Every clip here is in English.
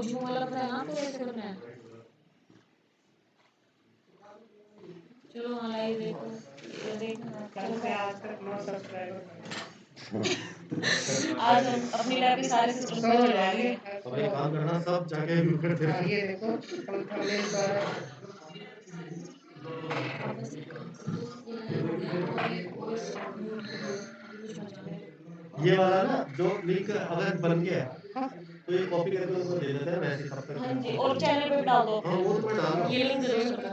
Gym वाला पता है ना आपको कैसे करना है। चलो हाँ लाइव देखो, ये देखना चल रहा है आज तक 9 सब्सक्राइबर। आज हम अपनी लैब के सारे सिस्टम को चलवाएंगे। तो ये काम करना सब जाके म्यूट कर देना। ये देखो थंबनेल पर बस ये लाइव हो गया तो अभी वॉइस म्यूट कर दो, अभी कुछ बचा नहीं। ये वाला ना जो लिंक अगर बन गया है तो ये कॉपी करके उनको दे देते हैं वैसे तब तक। हाँ जी, और चैनल पे भी डाल दो। हाँ वो तो मैं डाल रहा हूँ। ये लिंक दे दो सर को।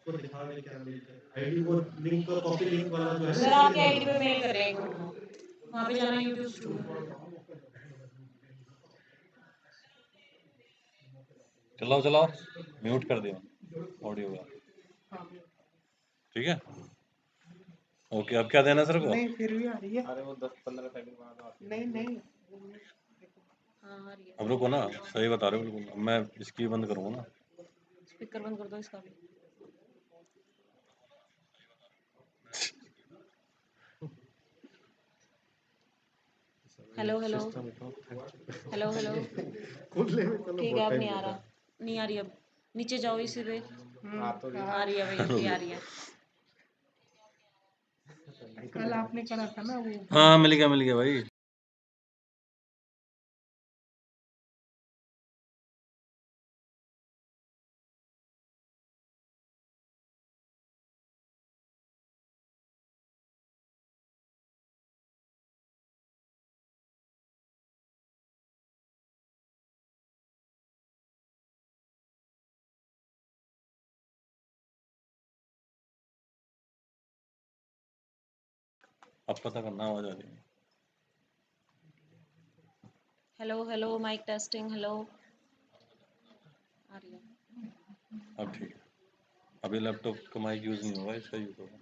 वो दिखा दे क्या लिंक है, आईडी वो लिंक कॉपी लिंक वाला जो है सर आपके आईडी पे मेल कर रहे हैं, वहाँ पे जाना यूट्यूब स्टूडियो। चलाओ चलाओ, म्यूट कर दिया ऑडियो का, ठीक है। ओके, अब क्या देना सर को? नहीं फिर भी आ रही है। अरे वो 10-15 सेकंड बाद आती है। नहीं हाँ आ रही है। अब रुको ना, सही बता रहे हो बिल्कुल। मैं इसकी बंद करूँगा ना, स्पीकर बंद कर दो इसका भी। हेलो हेलो हेलो हेलो, ठीक है अब नहीं आ रहा, नहीं आ रही। अब नीचे जाओ इसी पे, आ रही है भाई, अभी आ रही है। कल आपने करा था ना वो। हाँ मिल गया भाई। अब पता करना आवाज आ रही है। Hello hello mic testing, hello आ रही है। अब ठीक है, अभी लैपटॉप का माइक यूज नहीं होगा, इसका यूज होगा।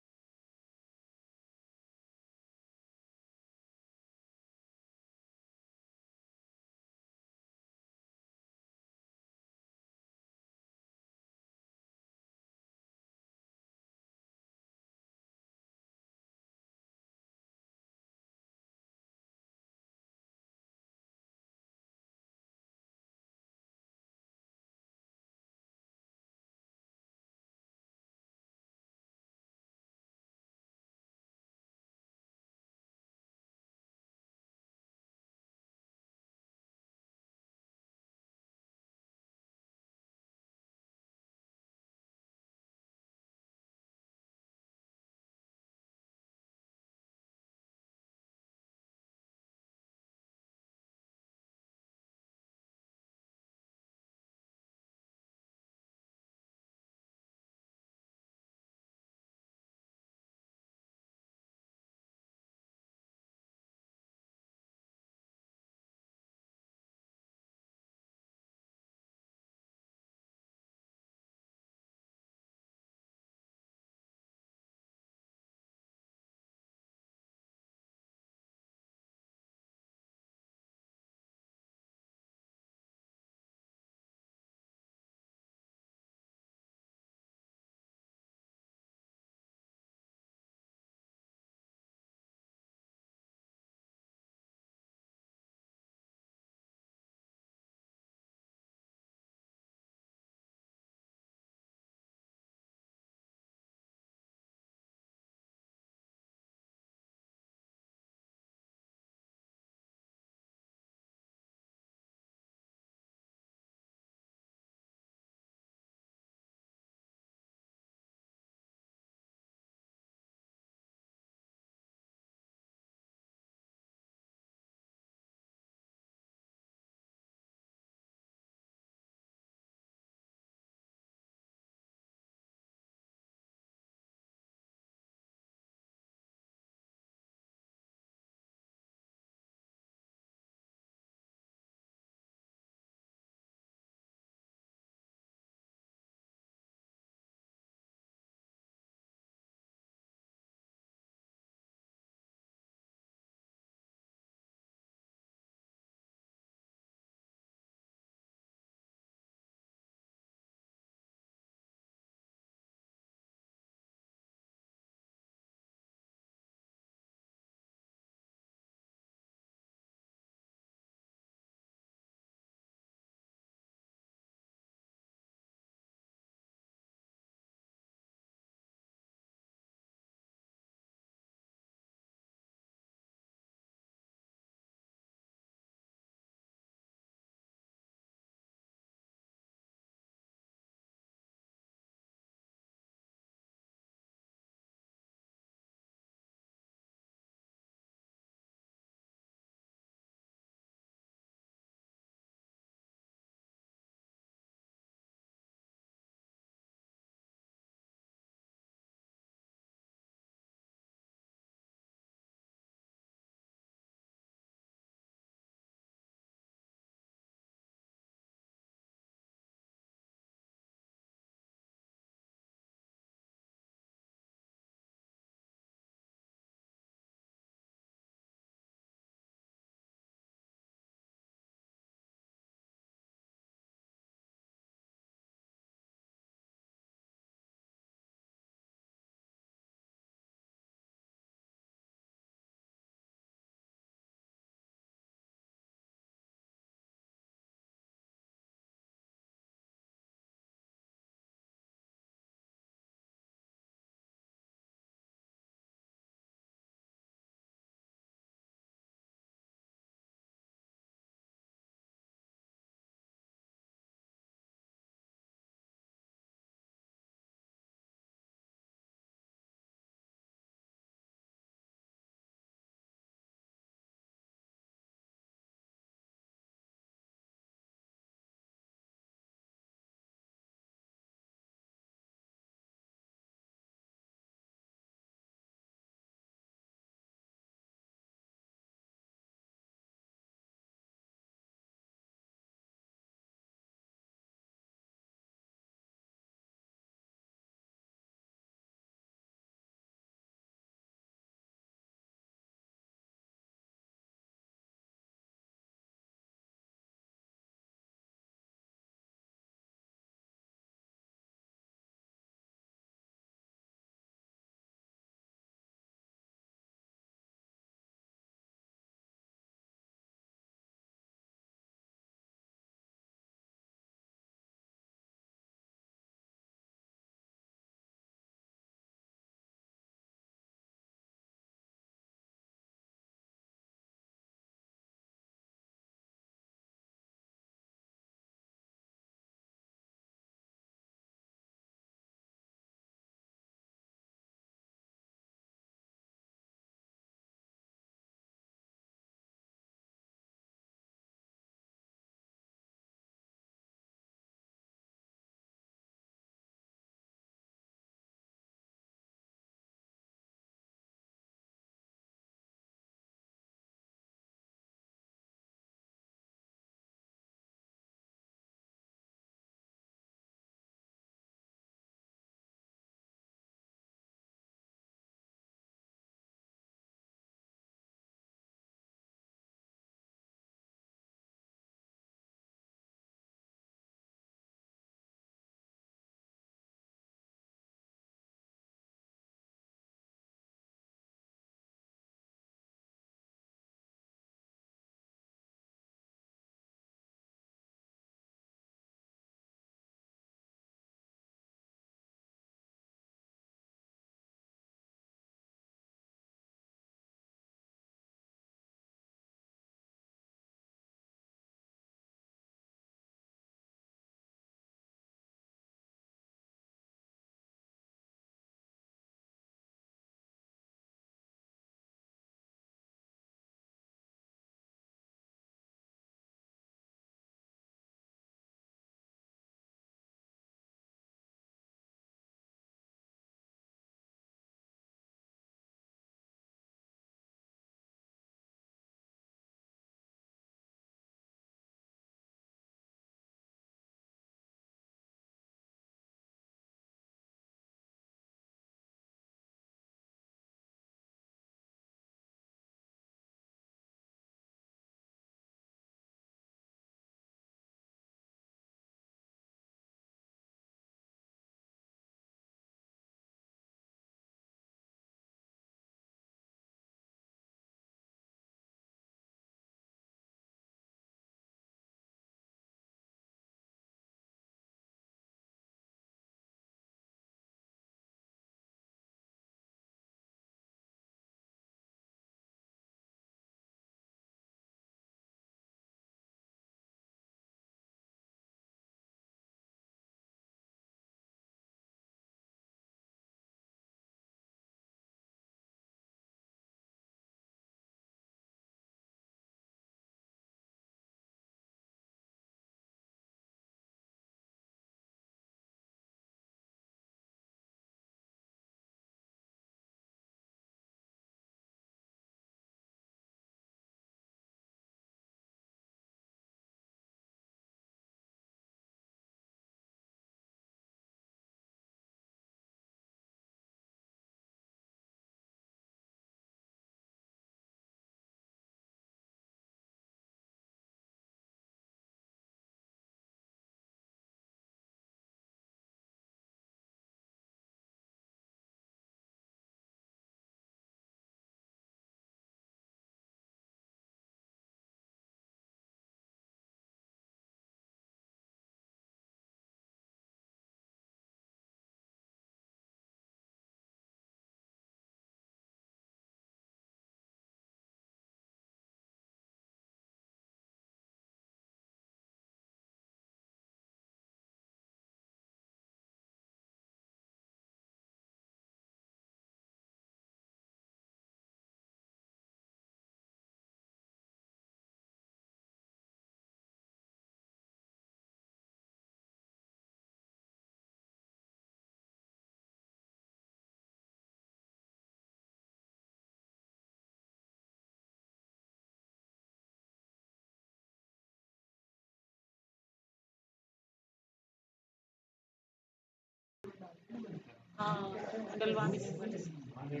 हाँ, डलवा के नहीं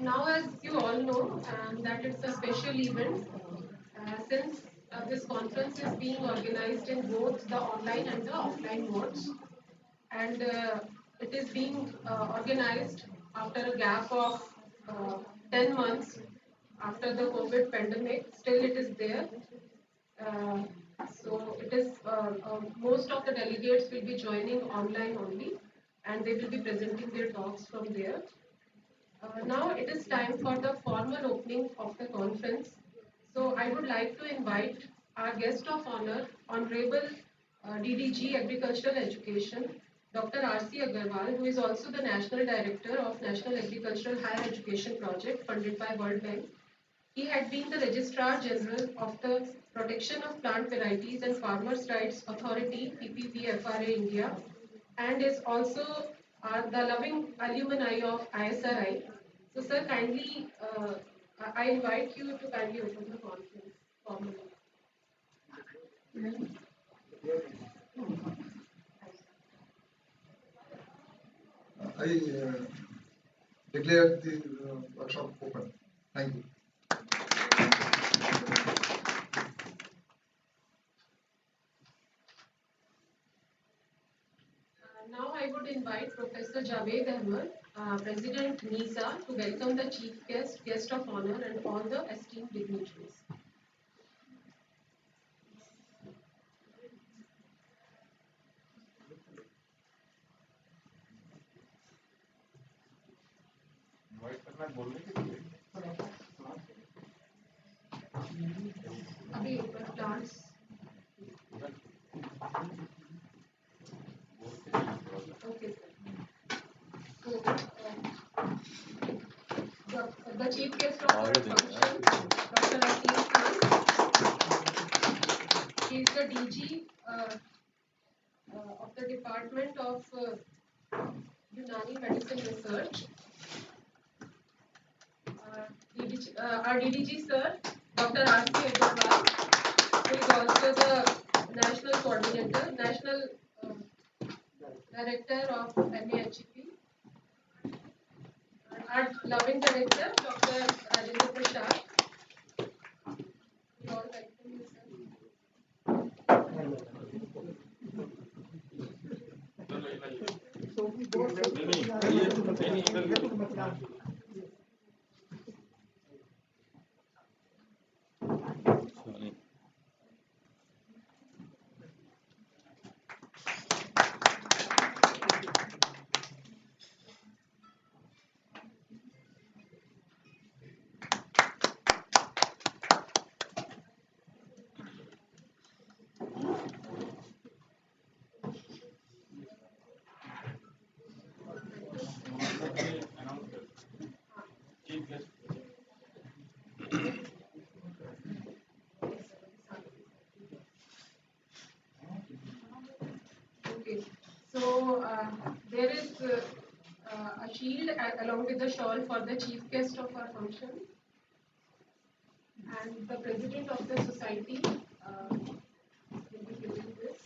Now, as you all know, that it's a special event since this conference is being organized in both the online and the offline modes, and it is being organized after a gap of 10 months after the COVID pandemic. Still, it is there. Uh, so it is most of the delegates will be joining online only, and they will be presenting their talks from there. Now it is time for the formal opening of the conference. So I would like to invite our guest of honor, Honorable DDG Agricultural Education, Dr. R.C. Agarwal, who is also the National Director of National Agricultural Higher Education Project funded by World Bank. He had been the Registrar General of the Protection of Plant Varieties and Farmers' Rights Authority, PPPFRA India, and is also the loving alumni of ISRI. So, sir, kindly, I invite you to kindly open the conference formally. I declare the workshop open. Thank you. Now I would invite Professor Javed Ahmed, President NESA, to welcome the chief guest of honor, and all the esteemed dignitaries. अभी plants. Okay, sir. So, the chief guest of our function, Dr. Asim Khan. He is the DG of the Department of Unani Medicine Research. Our DDG sir, Dr. R.C. Agarwal, who is also the National Coordinator, National Director of NEHP. Our loving Director, Dr. Rajendra Prasad. We all welcome you, sir. Okay, so there is a shield along with the shawl for the chief guest of our function, and the president of the society will be giving this.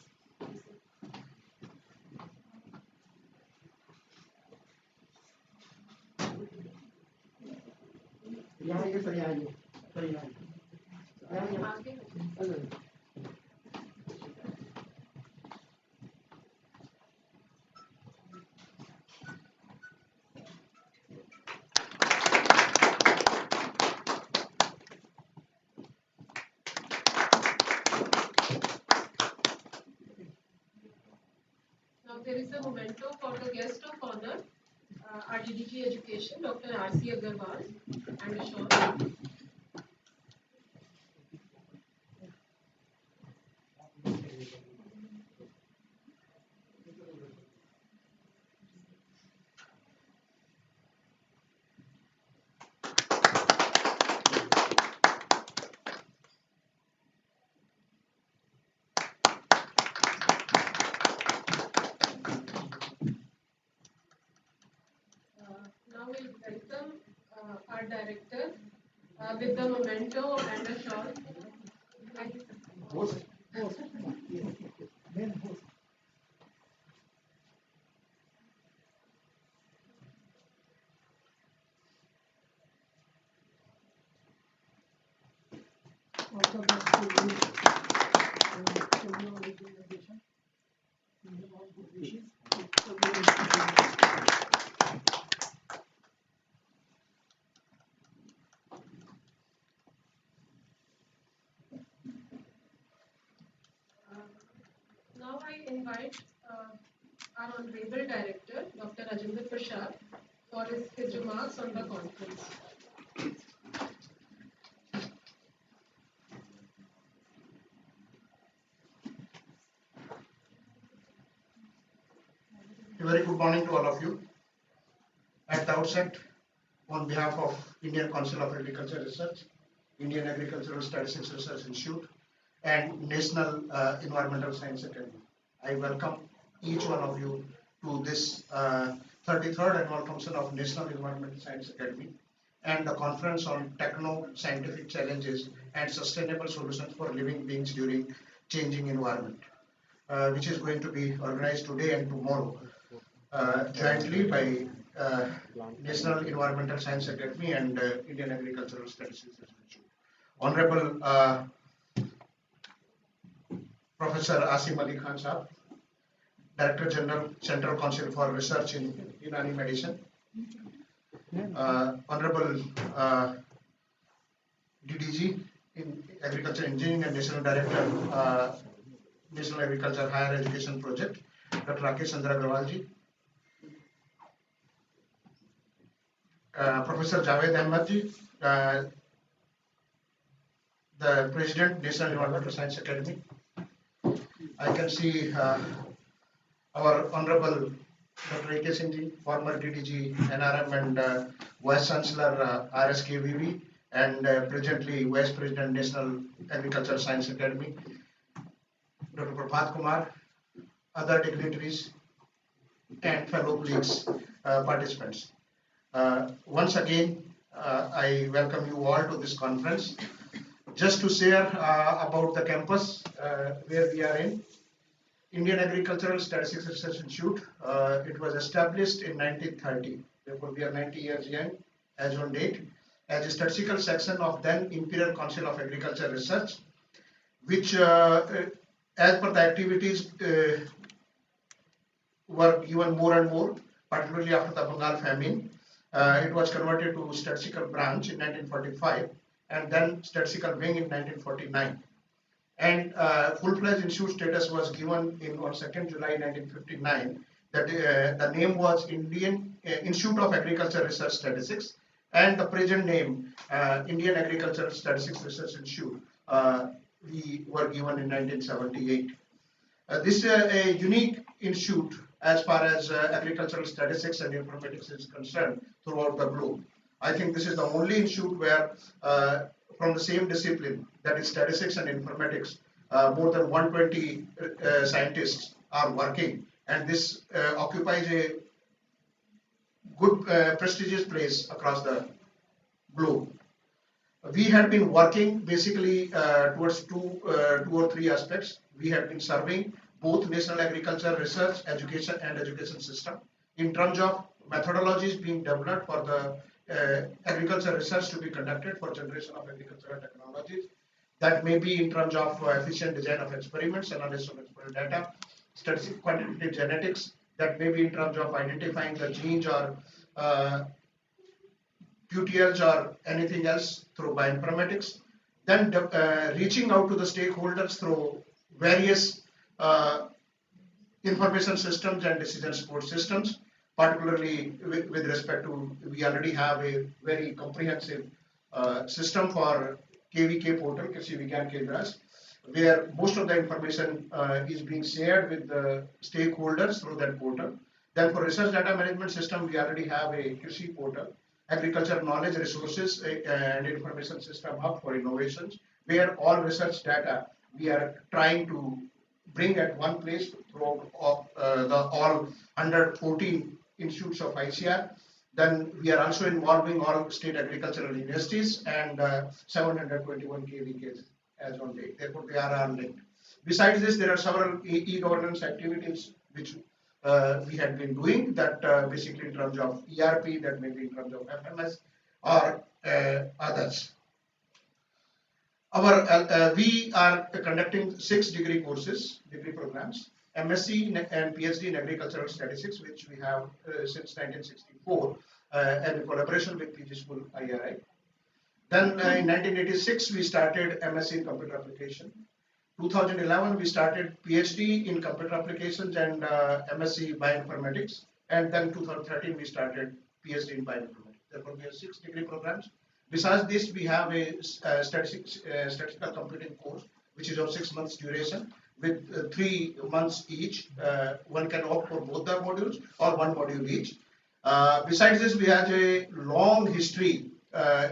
Now there is a memento for the guest of honor, our DDG Education, Dr. R.C. Agarwal, and a shawl. Now we welcome our director with the memento and a shawl. Also best to you and your organization. All good wishes. Now I invite our Honorable Director, Dr. Rajinder Prasad, for his remarks on the conference. A very good morning to all of you. At the outset, on behalf of Indian Council of Agriculture Research, Indian Agricultural Statistics Research Institute, and National Environmental Science Academy, I welcome each one of you to this 33rd annual function of National Environmental Science Academy and the conference on techno-scientific challenges and sustainable solutions for living beings during changing environment, which is going to be organized today and tomorrow jointly by National Environmental Science Academy and Indian Agricultural Statistics Institute. Honorable Professor Asim Ali Khan Sahab, Director General, Central Council for Research in Unani Medicine. Honorable DDG in Agriculture Engineering and National Director, National Agriculture Higher Education Project, Dr. Rakesh Chandra Agrawal ji. Professor Javed Ahmed ji, the President, National Environmental Science Academy. I can see our Honorable Dr. A.K. Singh ji, former DDG, NRM and Vice Chancellor RSKVV and presently Vice President, National Agriculture Science Academy. Dr. Prabhat Kumar, other dignitaries and fellow colleagues, participants. Once again, I welcome you all to this conference. Just to share about the campus where we are in, Indian Agricultural Statistics Research Institute. It was established in 1930. Therefore, we are 90 years young as on date, as a statistical section of then Imperial Council of Agriculture Research, which, as per the activities, were given more and more, particularly after the Bengal famine. It was converted to statistical branch in 1945 and then statistical wing in 1949. And full-fledged institute status was given on 2nd July 1959. That the name was Indian Institute of Agriculture Research Statistics, and the present name Indian Agricultural Statistics Research Institute we were given in 1978. This is a unique institute as far as agricultural statistics and informatics is concerned throughout the globe. I think this is the only institute where from the same discipline, that is statistics and informatics, more than 120 scientists are working, and this occupies a good prestigious place across the globe. We had been working basically towards two or three aspects. We have been serving both national agriculture research, education and education system in terms of methodologies being developed for the agriculture research to be conducted for generation of agricultural technologies. That may be in terms of efficient design of experiments, analysis of experimental data, statistical quantitative genetics. That may be in terms of identifying the genes or QTLs or anything else through bioinformatics. Then reaching out to the stakeholders through various information systems and decision support systems, particularly with respect to, we already have a very comprehensive system for KVK portal, Krishi Vigyan Kendras, where most of the information is being shared with the stakeholders through that portal. Then for research data management system, we already have a Krishi portal, agriculture knowledge resources and information system hub for innovations, where all research data we are trying to bring at one place throughout the all 114 institutes of ICR. Then we are also involving all state agricultural universities and 721 KVKs as on date. Therefore, they are all linked. Besides this, there are several e-governance activities which we had been doing, that basically in terms of ERP, that may be in terms of FMS or others. We are conducting 6 degree courses, degree programs, MSc and PhD in agricultural statistics, which we have since 1964, and in collaboration with PG School IRI. Then in 1986, we started MSc in computer application. 2011, we started PhD in computer applications and MSc bioinformatics. And then 2013, we started PhD in bioinformatics. Therefore, we have 6 degree programs. Besides this, we have a statistical computing course, which is of 6 months duration with 3 months each. One can opt for both the modules or one module each. Besides this, we have a long history.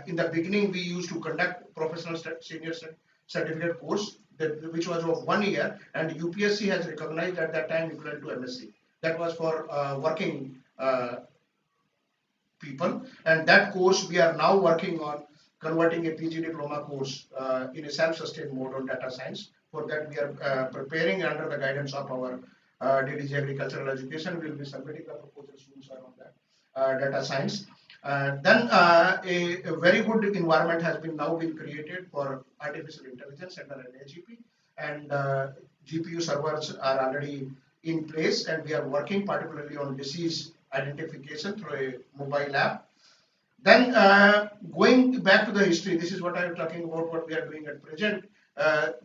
In the beginning, we used to conduct professional senior certificate course, which was of 1 year, and UPSC has recognized at that time equivalent to MSc. That was for working people, and that course we are now working on converting a PG diploma course in a self-sustained mode on data science. For that, we are preparing under the guidance of our DDG Agricultural Education. We will be submitting the proposal soon, sir, on that data science. Then a very good environment has now been created for artificial intelligence under an AGP, and GPU servers are already in place, and we are working particularly on disease identification through a mobile app. Then going back to the history, this is what I am talking about, what we are doing at present,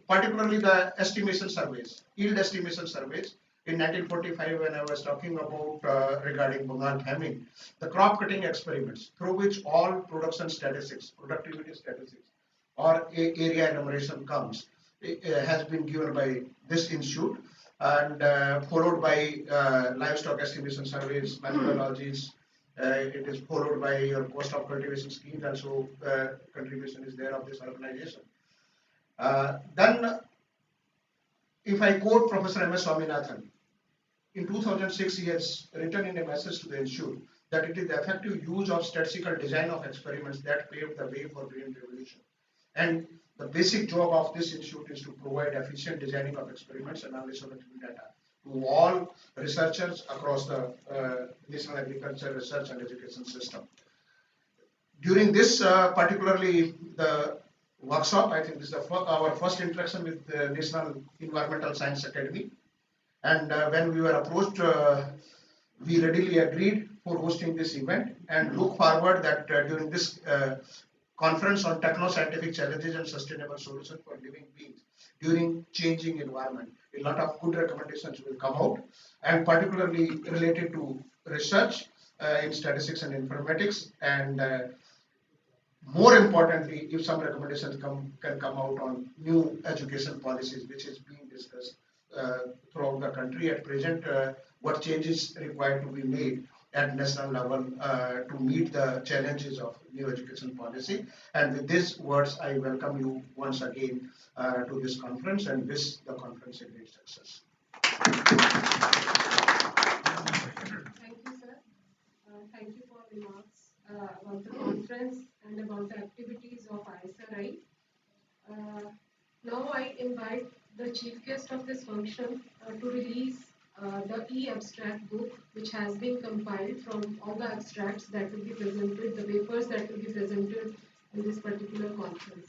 particularly the estimation surveys, yield estimation surveys. In 1945, when I was talking about regarding Bengal famine, the crop cutting experiments through which all production statistics, productivity statistics, or area enumeration comes, has been given by this institute, and followed by livestock estimation surveys, methodologies. It is followed by your cost of cultivation schemes, also contribution is there of this organization. Then, if I quote Professor M.S. Swaminathan, in 2006, he has written in a message to the institute that it is the effective use of statistical design of experiments that paved the way for green revolution. And the basic job of this institute is to provide efficient designing of experiments and analysis of data to all researchers across the national agriculture research and education system. During this, particularly the workshop, I think this is our first interaction with the National Environmental Science Academy. And when we were approached, we readily agreed for hosting this event and look forward that during this conference on techno-scientific challenges and sustainable solutions for living beings during changing environment, a lot of good recommendations will come out, and particularly related to research in statistics and informatics, and more importantly, if some recommendations can come out on new education policies, which is being discussed throughout the country at present, what changes required to be made at national level to meet the challenges of new education policy. And with these words, I welcome you once again to this conference and wish the conference a great success. Thank you, sir. Thank you for remarks about the conference and about the activities of ISRI. Now I invite the chief guest of this function to release the e-abstract book, which has been compiled from all the abstracts that will be presented, the papers that will be presented in this particular conference.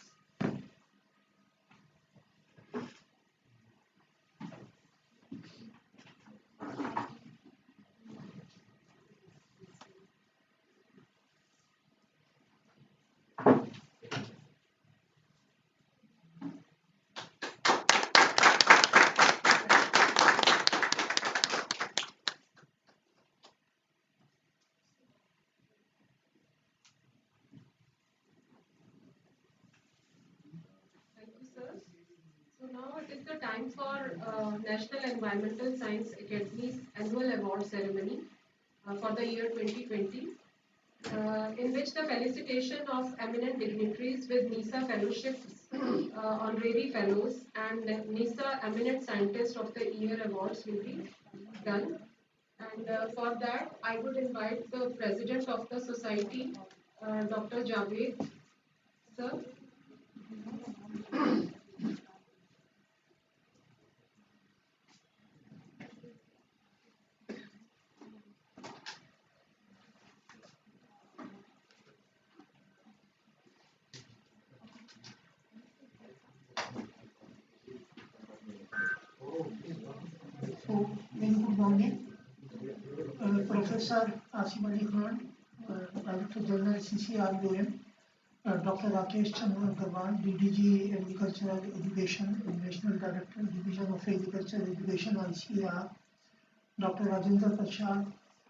Now it is the time for National Environmental Science Academy's annual award ceremony for the year 2020, in which the felicitation of eminent dignitaries with NESA fellowships, honorary fellows, and NESA Eminent Scientist of the Year awards will be done. And for that, I would invite the President of the Society, Dr. Javed, sir. Professor Asif Ali Khan, Director General CCRUM, Dr. Rakesh Chandra Agarwal, DDG Agricultural Education and National Director, Division of Agricultural Education, ICAR, Dr. Rajendra Prasad,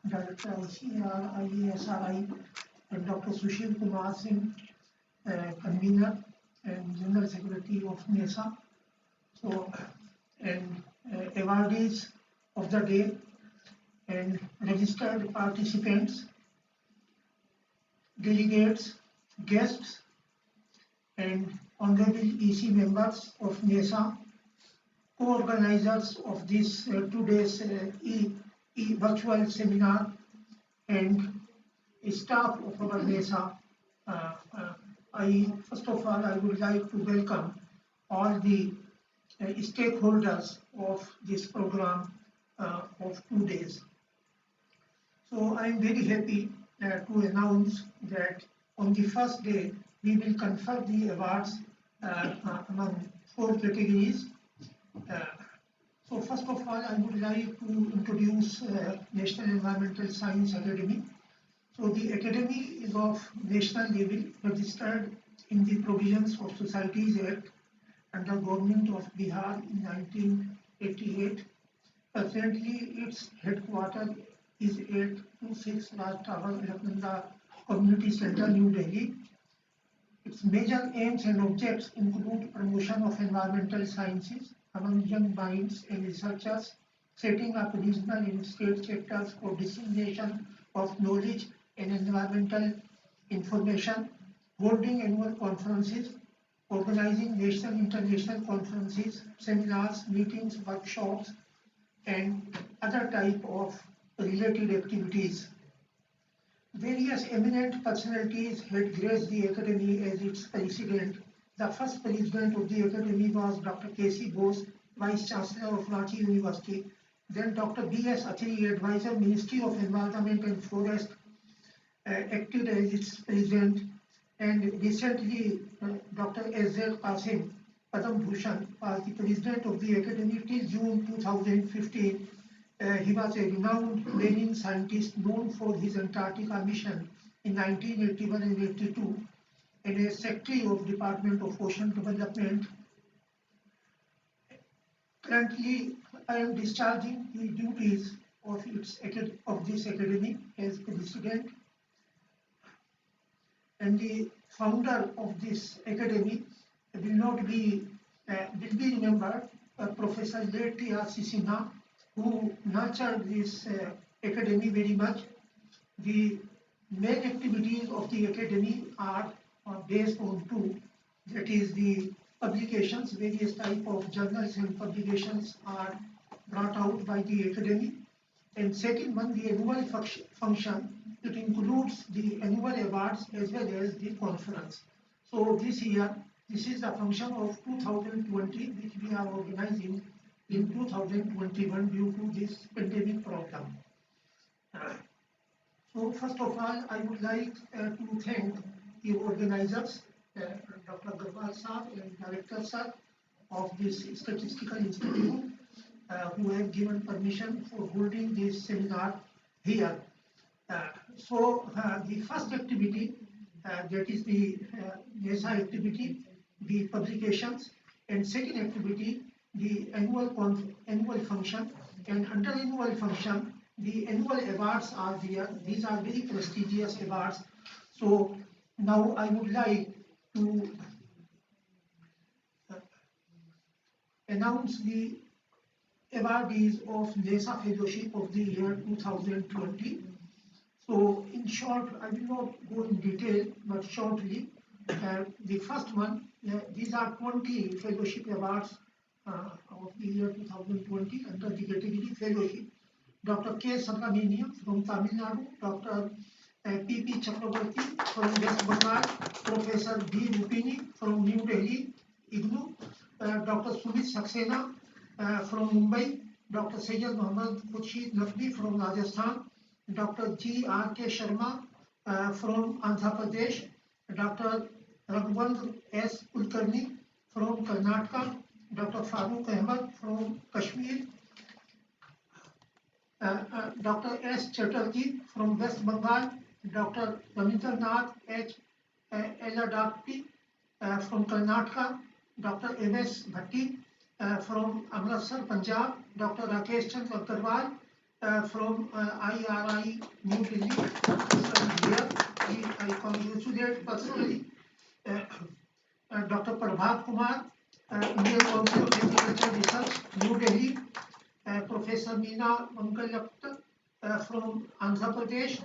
Director ICAR, IASRI, and Dr. Sushil Kumar Singh, Convener and General Secretary of NESA. So, and awardees of the day and registered participants, delegates, guests, and honorable EC members of NESA, co-organizers of this 2 days virtual seminar, and staff of our NESA. First of all, I would like to welcome all the stakeholders of this program of 2 days. So I am very happy to announce that on the first day we will confer the awards among 4 categories. So first of all, I would like to introduce National Environmental Science Academy. So the Academy is of national level, registered in the provisions of Societies Act under Government of Bihar in 1988. Presently, its headquarters is at 26 Raj Tower, Alaknanda Community Center, New Delhi. Its major aims and objects include promotion of environmental sciences among young minds and researchers, setting up regional and state sectors for dissemination of knowledge and environmental information, holding annual conferences, organizing national and international conferences, seminars, meetings, workshops, and other type of related activities. Various eminent personalities had graced the Academy as its president. The first president of the Academy was Dr. K.C. Bose, Vice Chancellor of Ranchi University. Then Dr. B.S. Athri, Advisor, Ministry of Environment and Forest, acted as its president. And recently, Dr. S.Z. Qasim, Padam Bhushan, was the president of the Academy till June 2015. He was a renowned marine scientist known for his Antarctica mission in 1981 and 82, and a secretary of Department of Ocean Development. Currently, I am discharging the duties of this academy as president, and the founder of this academy will be remembered, Professor late T.R.C. Sinha, who nurtured this academy very much. The main activities of the academy are based on 2, that is the publications. Various type of journals and publications are brought out by the academy, and second one, the annual function. It includes the annual awards as well as the conference. So this year, this is the function of 2020, which we are organizing in 2021 due to this pandemic problem. So first of all, I would like to thank the organizers, Dr. Agarwal Sir and Director Sir of this Statistical Institute, who have given permission for holding this seminar here. The first activity, that is the NESA activity, the publications, and second activity, the annual function, and under annual function, the annual awards are there. These are very prestigious awards. So now I would like to announce the awardees of NESA Fellowship of the year 2020. So in short, I will not go in detail, but shortly, the first one, these are 20 fellowship awards of the year 2020 under the category fellowship. Dr. K. Subramaniam from Tamil Nadu, Dr. P.P. Chakraborty from West Bengal, Professor B. Rupini from New Delhi, IGNOU, Dr. Sumit Saxena from Mumbai, Dr. Sayyid Muhammad Khurshid Naqvi from Rajasthan, Dr. G. R. K. Sharma from Andhra Pradesh, Dr. Raghuvendra S. Kulkarni from Karnataka, Dr. Farooq Ahmed from Kashmir, Dr. S. Chatterjee from West Bengal, Dr. Ramindranath H. Eladakti from Karnataka, Dr. M.S. Bhatti from Amritsar, Punjab, Dr. Rakesh Chandra Agarwal from IRI, New Delhi. Here, I congratulate personally Dr. Prabhat Kumar, Indian Council of Agriculture Research, New Delhi, Professor Meena Mangalyapta from Andhra Pradesh,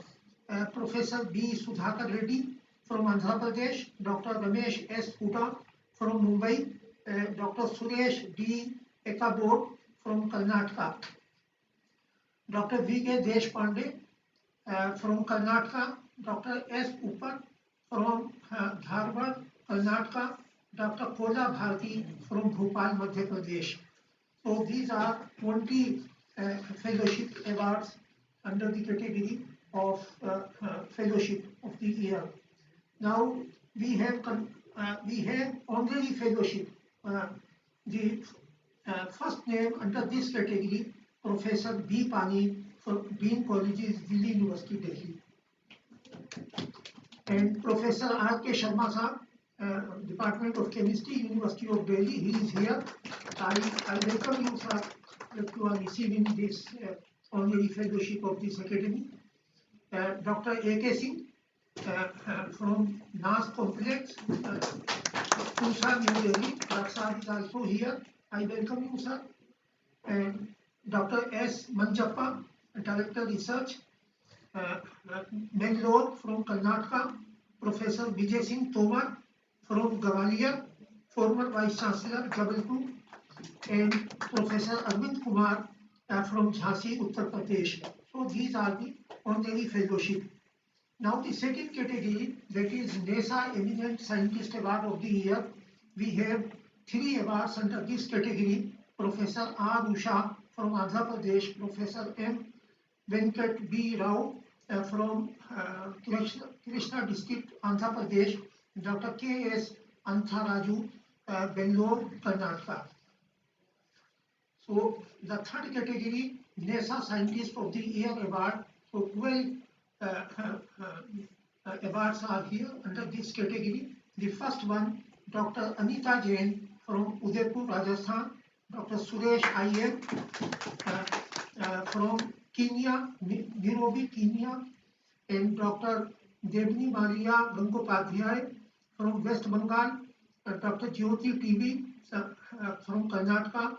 Professor B. Sudhakar Reddy from Andhra Pradesh, Dr. Ramesh S. Huda from Mumbai, Dr. Suresh D. Ekabod from Karnataka, Dr. V. K. Deshpande from Karnataka, Dr. S. Upar from Dharwad, Karnataka, Dr. Kola Bharti from Bhopal, Madhya Pradesh. So these are 20 fellowship awards under the category of fellowship of the year. Now we have honorary fellowship. The first name under this category, Professor B. Pani from Dean Colleges, Delhi University, Delhi, and Professor R. K. Sharma Sahab, Department of Chemistry, University of Delhi. He is here. I welcome you, sir, that you are receiving this honorary fellowship of this academy. Dr. A.K. Singh from NAS Complex, Pusa, New Delhi. Dr. Saab is also here. I welcome you, sir. And Dr. S. Manjappa, Director Research, Bangalore from Karnataka. Professor Vijay Singh Tomar from Gwalior, former Vice Chancellor, Jabalpur, and Professor Arvind Kumar from Jhansi, Uttar Pradesh. So these are the honorary fellowship. Now the second category, that is NESA Eminent Scientist Award of the Year. We have 3 awards under this category. Professor R. Usha from Andhra Pradesh, Professor M. Venkat B. Rao from Krishna district, Andhra Pradesh, Dr. K. S. Antharaju, Bangalore, Karnataka. So the third category, NESA Scientist of the Year Award. So 12 awards are here under this category. The first one, Dr. Anita Jain from Udaipur, Rajasthan, Dr. Suresh I.M. From Kenya, Nairobi, Kenya, and Dr. Devni Maria Gangopadhyay from West Bengal, Dr. Jyoti T.B. From Karnataka,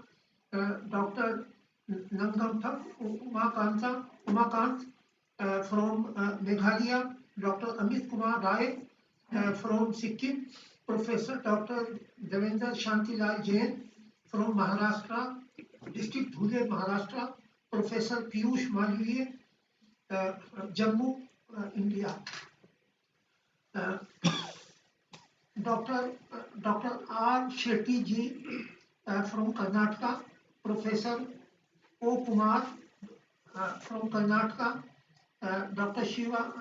Dr. Nangamthap Umakant from Meghalaya, Dr. Amit Kumar Rai from Sikkim, Professor Dr. Devendra Shantilal Jain from Maharashtra, District Dhule, Maharashtra, Professor Piyush Malviya, Jammu, India. Dr. R. Shetty ji from Karnataka, Professor O. Kumar from Karnataka, Dr. Shiva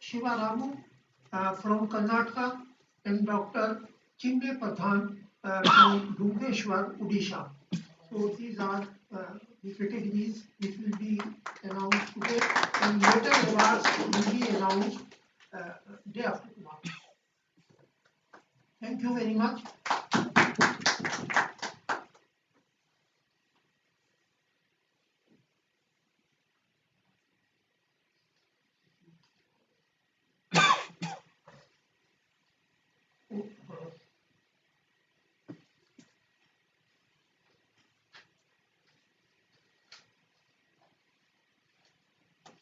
Ramu from Karnataka, and Dr. Chimbe Pradhan from Bhubaneswar, Odisha. So these are the categories which will be announced today, and later awards will be announced day after tomorrow. Thank you very much.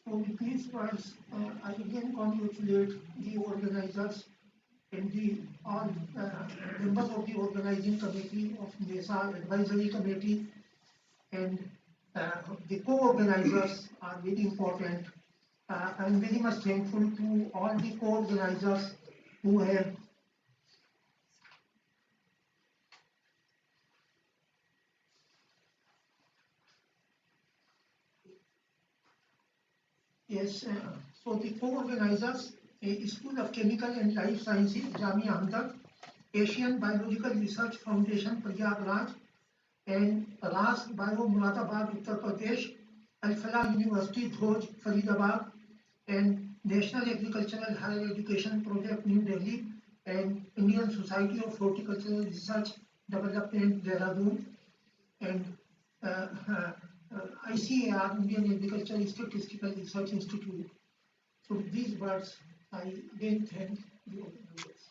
So with these words, I again congratulate the organizers and the all members of the organizing committee of NESA advisory committee, and the co-organizers are very important. I am very much thankful to all the co-organizers who have so the co-organizers, School of Chemical and Life Sciences, Jamia Hamdard, Asian Biological Research Foundation, Prayagraj, and RAS Bio Muradabad, Uttar Pradesh, Al-Falah University, Dhoj, Faridabad, and National Agricultural Higher Education Project, New Delhi, and Indian Society of Horticultural Research Development, Dehradun, and ICAR, Indian Agricultural Statistical Research Institute. So with these words, I again thank the organizers.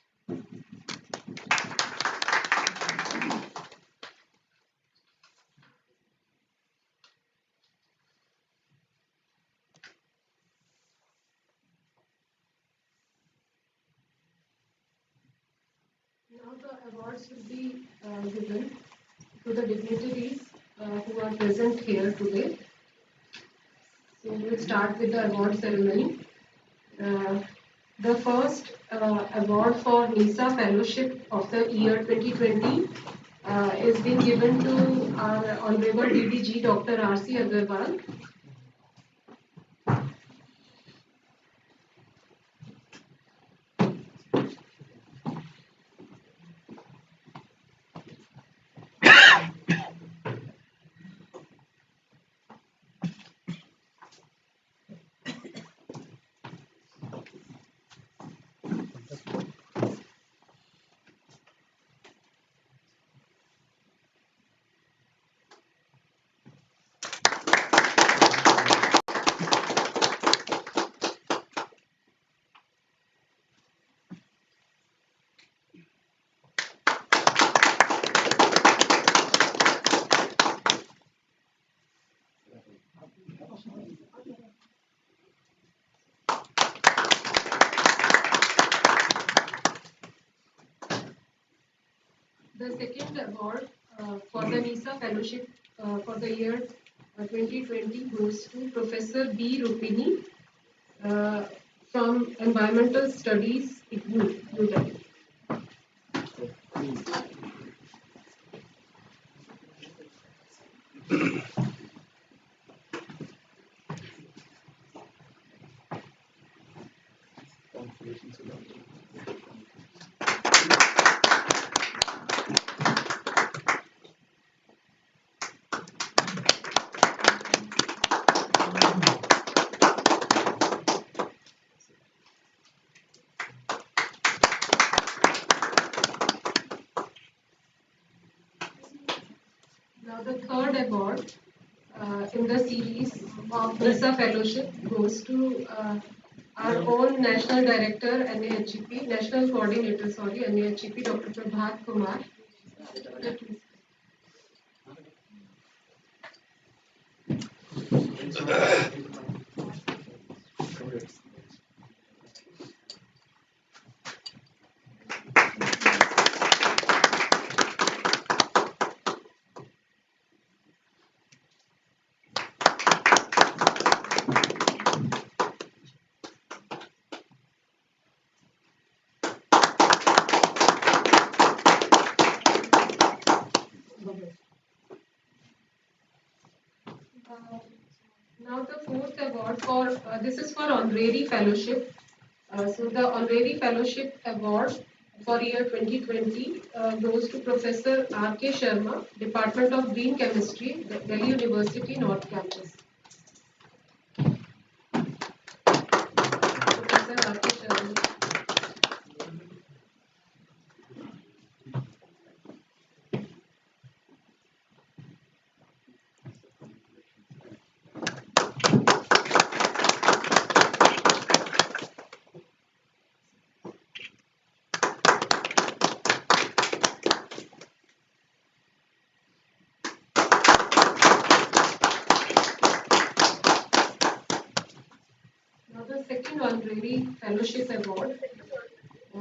Now the awards will be given to the dignitaries who are present here today. So we'll start with the award ceremony. The first award for NESA Fellowship of the year 2020 is being given to our Honorable DDG Dr. R.C. Agarwal. The second award for the NESA Fellowship for the year 2020 goes to Professor B. Rupini from Environmental Studies, IGNOU, New Delhi. Now the third award in the series of NESA Fellowship goes to our own National Director, NAHEP, National Coordinator, NAHEP, Dr. Prabhat Kumar. Now the fourth award for this is for honorary fellowship. So the honorary fellowship award for year 2020 goes to Professor R.K. Sharma, Department of Green Chemistry, Delhi University North Campus. Professor R.K. Sharma. Now the second honorary fellowship award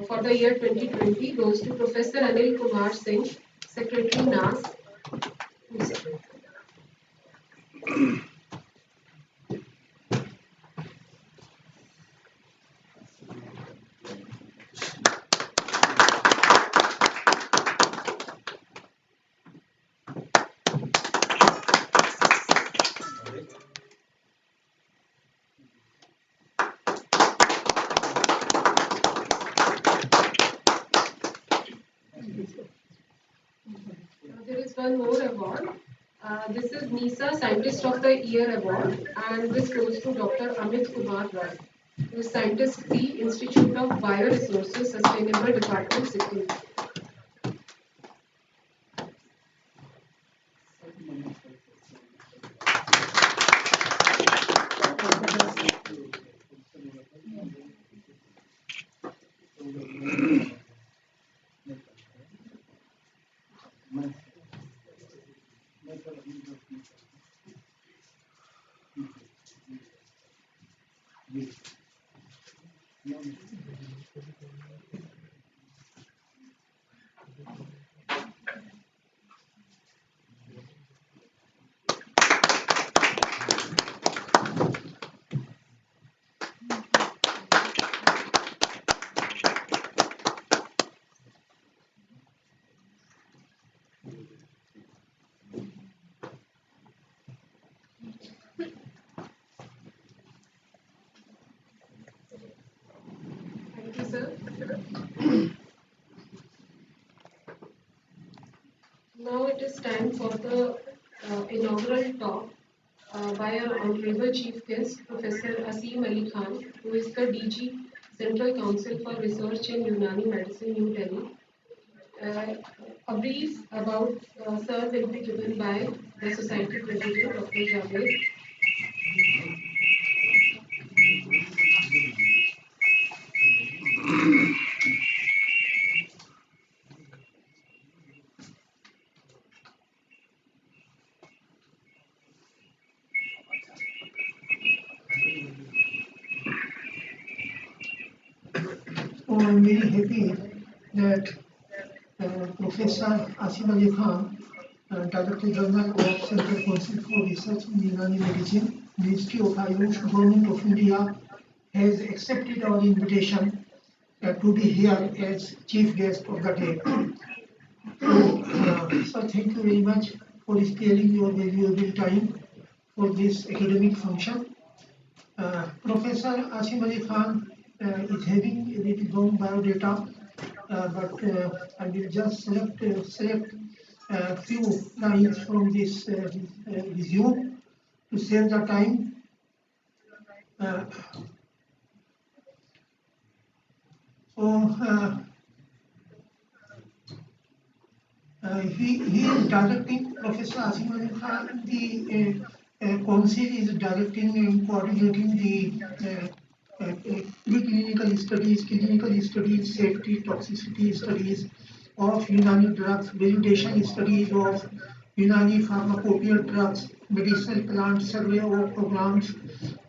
for the year 2020 goes to Professor Anil Kumar Singh, Secretary NAS. There is one more award. This is NESA Scientist of the Year Award, and this goes to Dr. Amit Kumar Rai, who is Scientist C, Institute of Bioresources, Sustainable Department, Sikkim. Thank you, sir. Now it is time for the inaugural talk by our Honorable Chief Guest, Professor Asim Ali Khan, who is the DG, Central Council for Research in Unani Medicine, New Delhi. A brief about Sir will be given by the Society President, Dr. Javed. So I'm very happy that Professor Asim Ali Khan, Director General of Central Council for Research in Unani Medicine, Ministry of Ayush, Government of India, has accepted our invitation to be here as chief guest of the day. So, thank you very much for sparing your valuable time for this academic function. Professor Asim Ali Khan is having a very long biodata, but I will just select a few lines from this resume to save the time. Uh, so he is directing, Professor Asim Ali Khan, the council is directing and coordinating the preclinical studies, clinical studies, safety, toxicity studies of Unani drugs, validation studies of Unani pharmacopoeia drugs, medicinal plant survey of programs,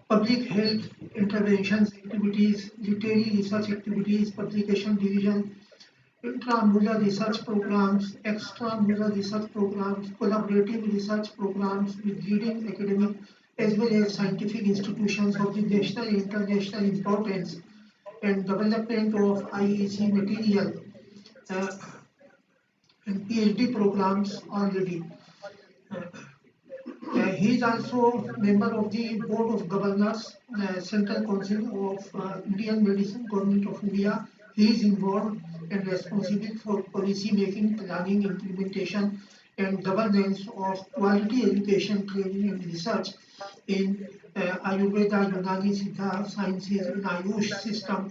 public health interventions activities, literary research activities, publication division, intramural research programs, extramural research programs, collaborative research programs with leading academic as well as scientific institutions of the national and international importance, and development of IEC material uh, and PhD programs already. He is also member of the Board of Governors, Central Council of Indian Medicine, Government of India. He is involved and responsible for policy making, planning, implementation, and governance of quality education, training, and research in Ayurveda, Unani, Siddha sciences, in Ayush system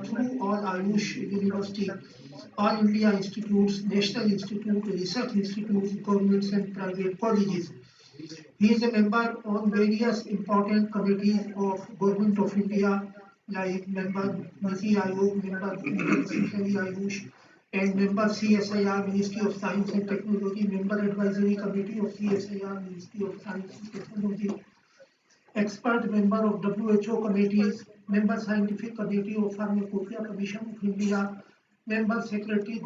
through all Ayush University, all India institutes, national institute, research institutes, governments, and private colleges. He is a member on various important committees of Government of India, like member Niti Aayog, member Centrally Ayush, and member CSIR, Ministry of Science and Technology, member Advisory Committee of CSIR, Ministry of Science and Technology, expert member of WHO committees, member Scientific Committee of Pharmacopoeia Commission of India, member Secretary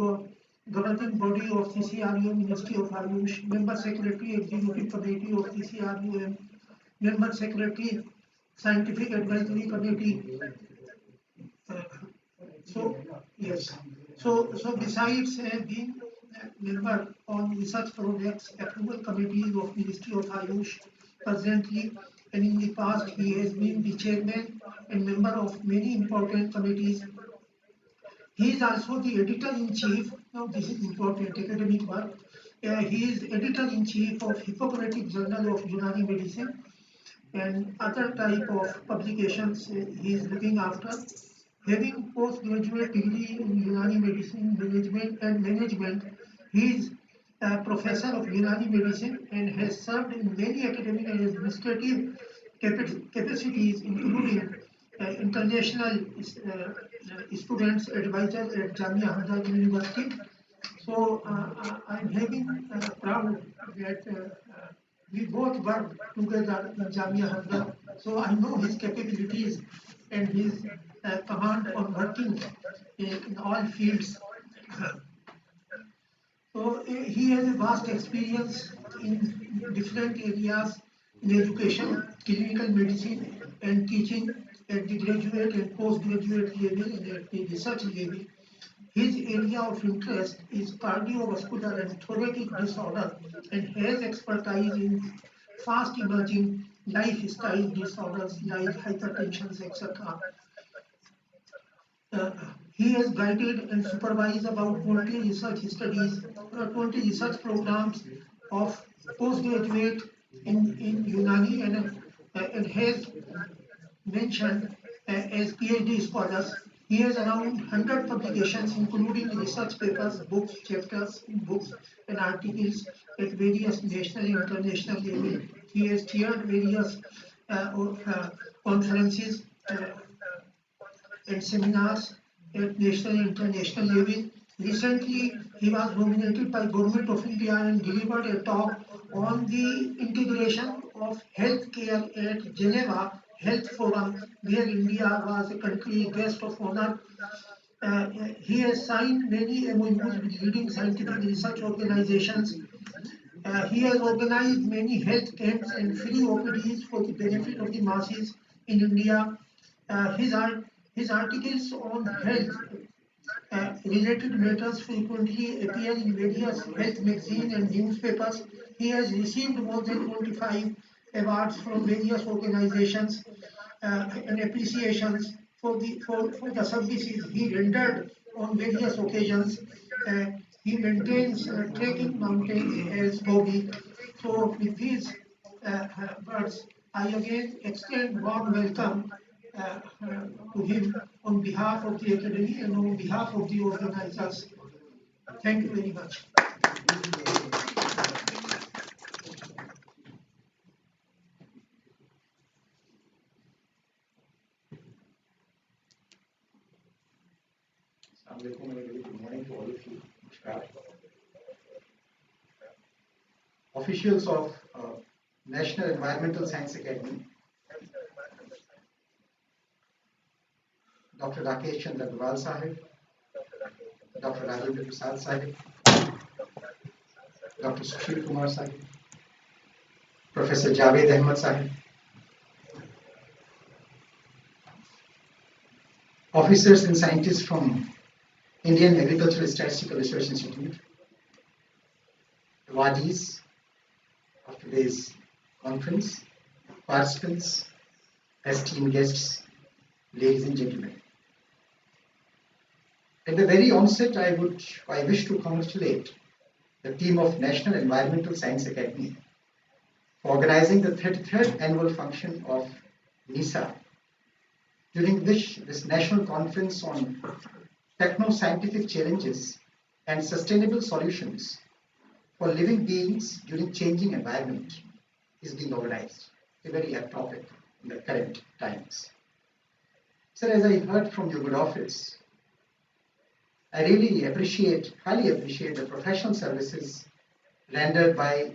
Governing Body of CCRU, Ministry of Ayush, member Secretary Executive Committee of CCRUM, member Secretary Scientific Advisory Committee. So yes, so besides being a member on research projects, approval committees of Ministry of Ayush, presently and in the past he has been the chairman and member of many important committees. He is also the editor-in-chief. Now this is important academic work. He is editor-in-chief of Hippocratic Journal of Unani Medicine and other type of publications he is looking after. Having postgraduate degree in Unani medicine management, he is a professor of Unani medicine and has served in many academic and administrative capacities, including international students advisor at Jamia Hamza University. So I'm having proud that we both worked together in Jamia Hamza. So I know his capabilities and his command on working in all fields. So he has a vast experience in different areas in education, clinical medicine, and teaching at the graduate and postgraduate level and at the research level. His area of interest is cardiovascular and thoracic disorder and has expertise in fast emerging lifestyle disorders like hypertension, etc. Uh, he has guided and supervised about 20 research studies, 20 research programs of postgraduate in Unani and has mentioned as PhD scholars. He has around 100 publications, including research papers, books, chapters, books, and articles at various national and international level. He has chaired various conferences and seminars at national and international level. Recently, he was nominated by Government of India and delivered a talk on the integration of healthcare at Geneva Health Forum, where India was a country guest of honor. He has signed many MOUs with leading scientific research organizations. He has organized many health camps and free OPDs for the benefit of the masses in India. His articles on health related matters frequently appear in various health magazines and newspapers. He has received more than 25 awards from various organizations and appreciations for the services he rendered on various occasions. He maintains trekking mountains as hobby. So with these words, I again extend warm welcome to him on behalf of the Academy and on behalf of the organizers. Thank you very much. Good morning to all of you. Officials of National Environmental Science Academy, Dr. Rakesh Chandra Gurwal Sahib, Dr. Rajendra Prasad Sahib, Dr. Sushil Kumar Sahib, Professor Javed Ahmed Sahib, officers and scientists from Indian Agricultural Statistical Research Institute, awardees of today's conference, participants, esteemed guests, ladies and gentlemen. At the very onset, I wish to congratulate the team of National Environmental Science Academy for organizing the 33rd annual function of NESA, during which this national conference on techno-scientific challenges and sustainable solutions for living beings during changing environment is being organized. A very apt topic in the current times. Sir, as I heard from your good office, I really highly appreciate the professional services rendered by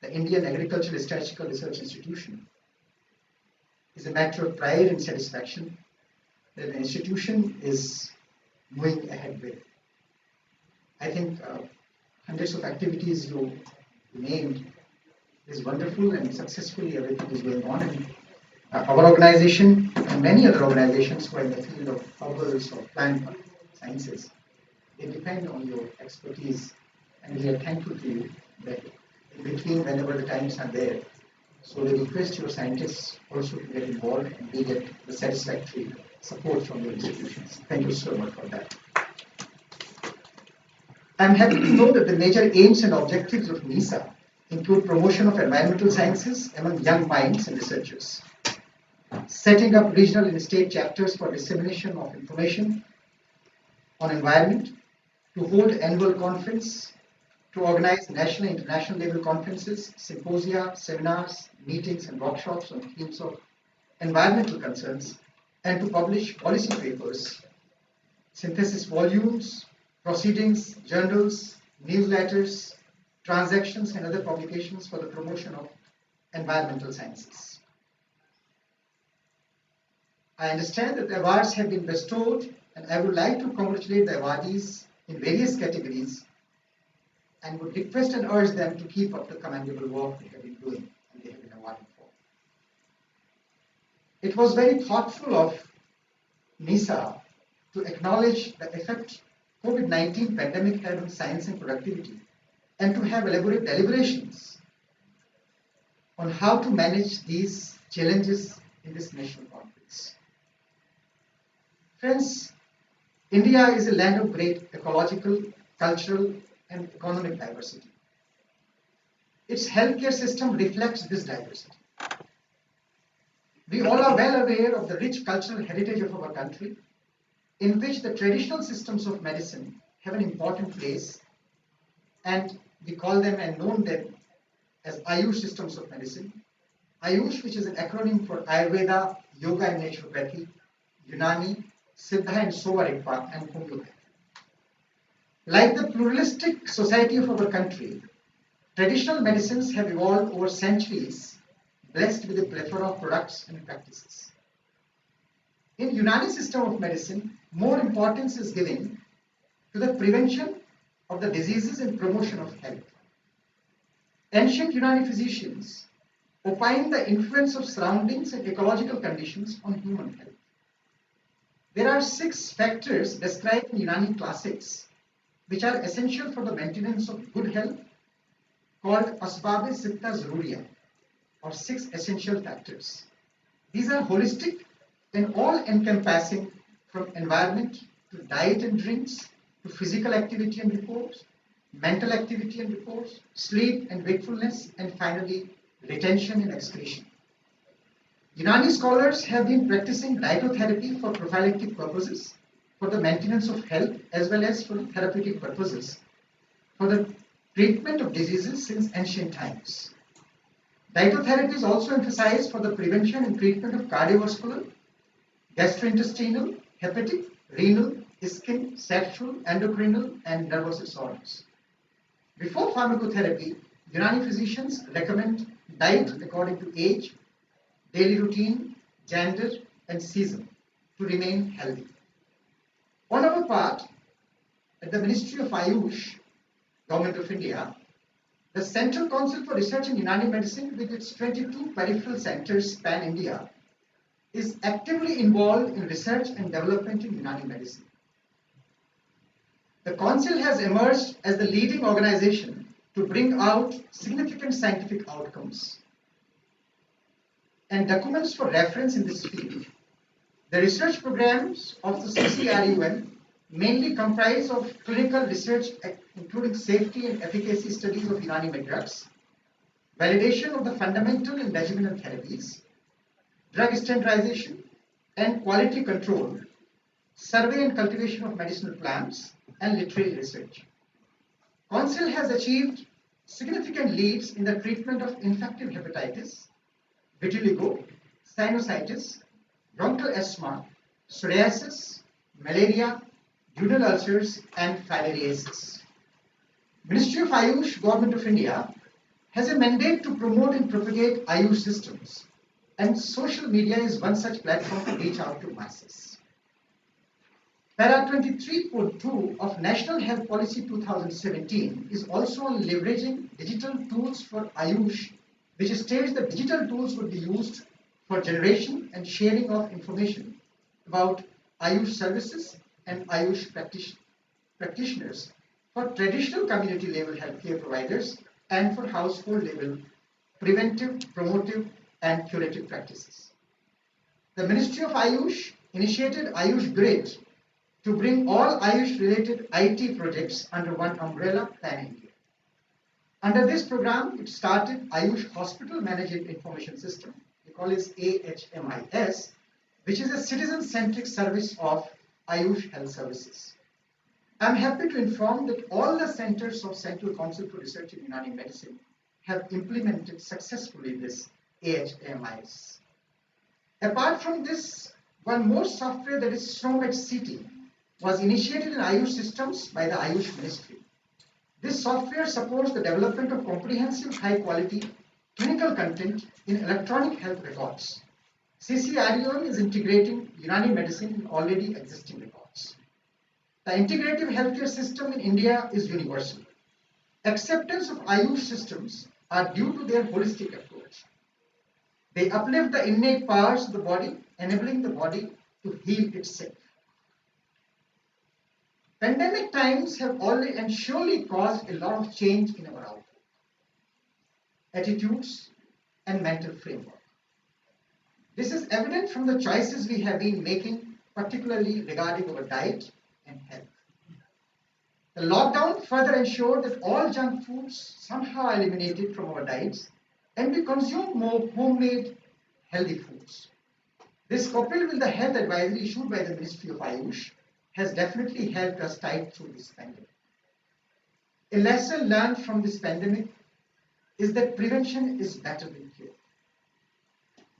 the Indian Agricultural Statistical Research Institution. It's a matter of pride and satisfaction that the institution is moving ahead with. I think hundreds of activities you named is wonderful and successfully everything is going on. And our organization and many other organizations who are in the field of herbals or plant sciences, they depend on your expertise, and we are thankful to you that in between whenever the times are there. So we request your scientists also to get involved and we get the satisfactory support from your institutions. Thank you so much for that. I'm happy to know that the major aims and objectives of NESA include promotion of environmental sciences among young minds and researchers, setting up regional and state chapters for dissemination of information on environment, to hold annual conference, to organize national and international level conferences, symposia, seminars, meetings, and workshops on themes of environmental concerns, and to publish policy papers, synthesis volumes, proceedings, journals, newsletters, transactions, and other publications for the promotion of environmental sciences. I understand that the awards have been bestowed, and I would like to congratulate the awardees in various categories and would request and urge them to keep up the commendable work they have been doing and they have been awarded for. It was very thoughtful of NESA to acknowledge the effect COVID-19 pandemic had on science and productivity, and to have elaborate deliberations on how to manage these challenges in this national conference. Friends, India is a land of great ecological, cultural, and economic diversity. Its healthcare system reflects this diversity. We all are well aware of the rich cultural heritage of our country, in which the traditional systems of medicine have an important place, and we call them and know them as Ayush systems of medicine. Ayush, which is an acronym for Ayurveda, Yoga and Naturopathy, Unani, Siddha and Sovarikpa, and Homeopathy. Like the pluralistic society of our country, traditional medicines have evolved over centuries, blessed with a plethora of products and practices. In Unani system of medicine, more importance is given to the prevention of the diseases and promotion of health. Ancient Unani physicians opined the influence of surroundings and ecological conditions on human health. There are 6 factors described in Unani classics which are essential for the maintenance of good health, called Asbab-e Sitta Zaruriya, or 6 essential factors. These are holistic and all-encompassing, from environment to diet and drinks, to physical activity and repose, mental activity and repose, sleep and wakefulness, and finally, retention and excretion. Unani scholars have been practicing dietotherapy for prophylactic purposes, for the maintenance of health, as well as for therapeutic purposes, for the treatment of diseases since ancient times. Dietotherapy is also emphasized for the prevention and treatment of cardiovascular, gastrointestinal, hepatic, renal, skin, sexual, endocrinal, and nervous disorders. Before pharmacotherapy, Unani physicians recommend diet according to age, daily routine, gender, and season to remain healthy. On our part, at the Ministry of Ayush, Government of India, the Central Council for Research in Unani Medicine, with its 22 peripheral centers pan-India, is actively involved in research and development in Unani medicine. The Council has emerged as the leading organization to bring out significant scientific outcomes and documents for reference in this field. The research programs of the CCRUN mainly comprise of clinical research, including safety and efficacy studies of Unani drugs, validation of the fundamental and regimental therapies, drug standardization and quality control, survey and cultivation of medicinal plants, and literary research. Council has achieved significant leads in the treatment of infective hepatitis, vitiligo, sinusitis, bronchial asthma, psoriasis, malaria, duodenal ulcers, and filariasis. Ministry of Ayush, Government of India, has a mandate to promote and propagate Ayush systems, and social media is one such platform to reach out to masses. Para 23.2 of National Health Policy 2017 is also on leveraging digital tools for Ayush, which states that digital tools would be used for generation and sharing of information about Ayush services and Ayush practitioners for traditional community level healthcare providers and for household level preventive, promotive, and curative practices. The Ministry of Ayush initiated Ayush Grid to bring all Ayush related IT projects under one umbrella, Pan India. Under this program, it started Ayush Hospital Management Information System, we call it AHMIS, which is a citizen-centric service of Ayush Health Services. I'm happy to inform that all the centers of Central Council for Research in Unani Medicine have implemented successfully this AHMIS. Apart from this, one more software, that is SNOMED CT, was initiated in Ayush systems by the Ayush Ministry. This software supports the development of comprehensive high-quality clinical content in electronic health records. CCREOM is integrating Unani medicine in already existing records. The integrative healthcare system in India is universal. Acceptance of Ayush systems are due to their holistic approach. They uplift the innate powers of the body, enabling the body to heal itself. Pandemic times have already and surely caused a lot of change in our outlook, attitudes, and mental framework. This is evident from the choices we have been making, particularly regarding our diet and health. The lockdown further ensured that all junk foods somehow eliminated from our diets and we consume more homemade healthy foods. This, coupled with the health advisory issued by the Ministry of Ayush, has definitely helped us tide through this pandemic. A lesson learned from this pandemic is that prevention is better than cure.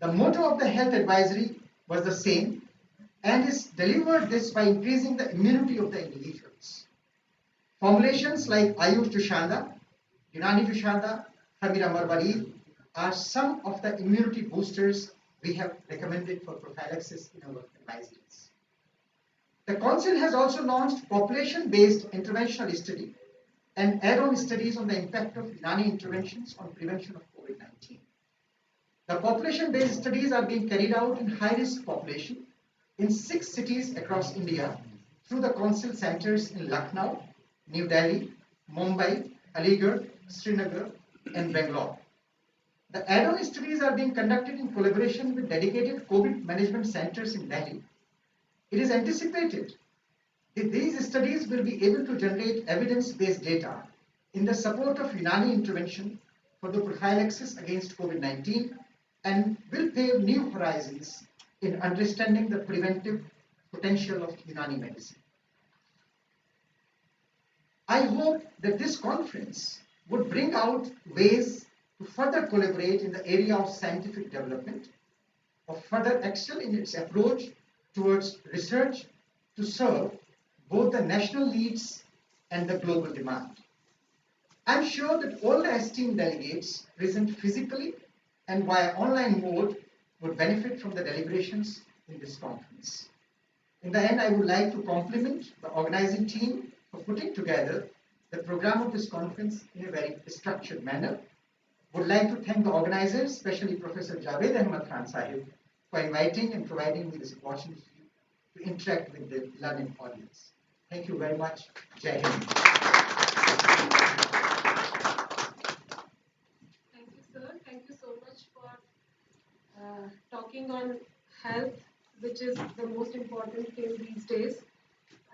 The motto of the health advisory was the same and is delivered this by increasing the immunity of the individuals. Formulations like Ayush Dushanda, Unani Dushanda, Famira Marwari are some of the immunity boosters we have recommended for prophylaxis in our advisories. The Council has also launched population-based interventional study and add-on studies on the impact of Unani interventions on prevention of COVID-19. The population-based studies are being carried out in high-risk population in 6 cities across India through the Council centers in Lucknow, New Delhi, Mumbai, Aligarh, Srinagar, and Bangalore. The add-on studies are being conducted in collaboration with dedicated COVID management centers in Delhi. It is anticipated that these studies will be able to generate evidence-based data in the support of Unani intervention for the prophylaxis against COVID-19 and will pave new horizons in understanding the preventive potential of Unani medicine. I hope that this conference would bring out ways to further collaborate in the area of scientific development, or further excel in its approach towards research to serve both the national needs and the global demand. I'm sure that all the esteemed delegates present physically and via online mode would benefit from the deliberations in this conference. In the end, I would like to compliment the organizing team for putting together the program of this conference in a very structured manner. Would like to thank the organizers, especially Professor Javed Ahmad Khan Sahib, for inviting and providing me this opportunity to interact with the learning audience. Thank you very much. Jai Hind. Thank you, sir. Thank you so much for talking on health, which is the most important thing these days,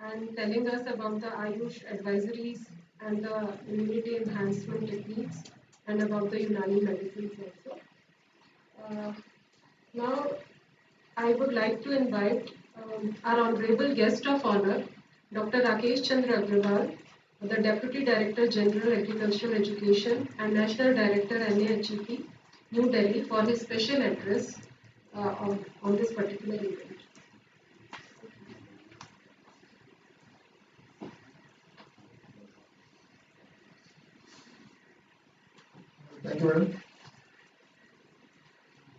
and telling us about the Ayush advisories and the immunity enhancement techniques and about the Unani medicines also. Now, I would like to invite our honorable guest of honor, Dr. Rakesh Chandra Agrawal, the Deputy Director General Agricultural Education and National Director NEHEP, New Delhi, for his special address on this particular event. Thank you, madam.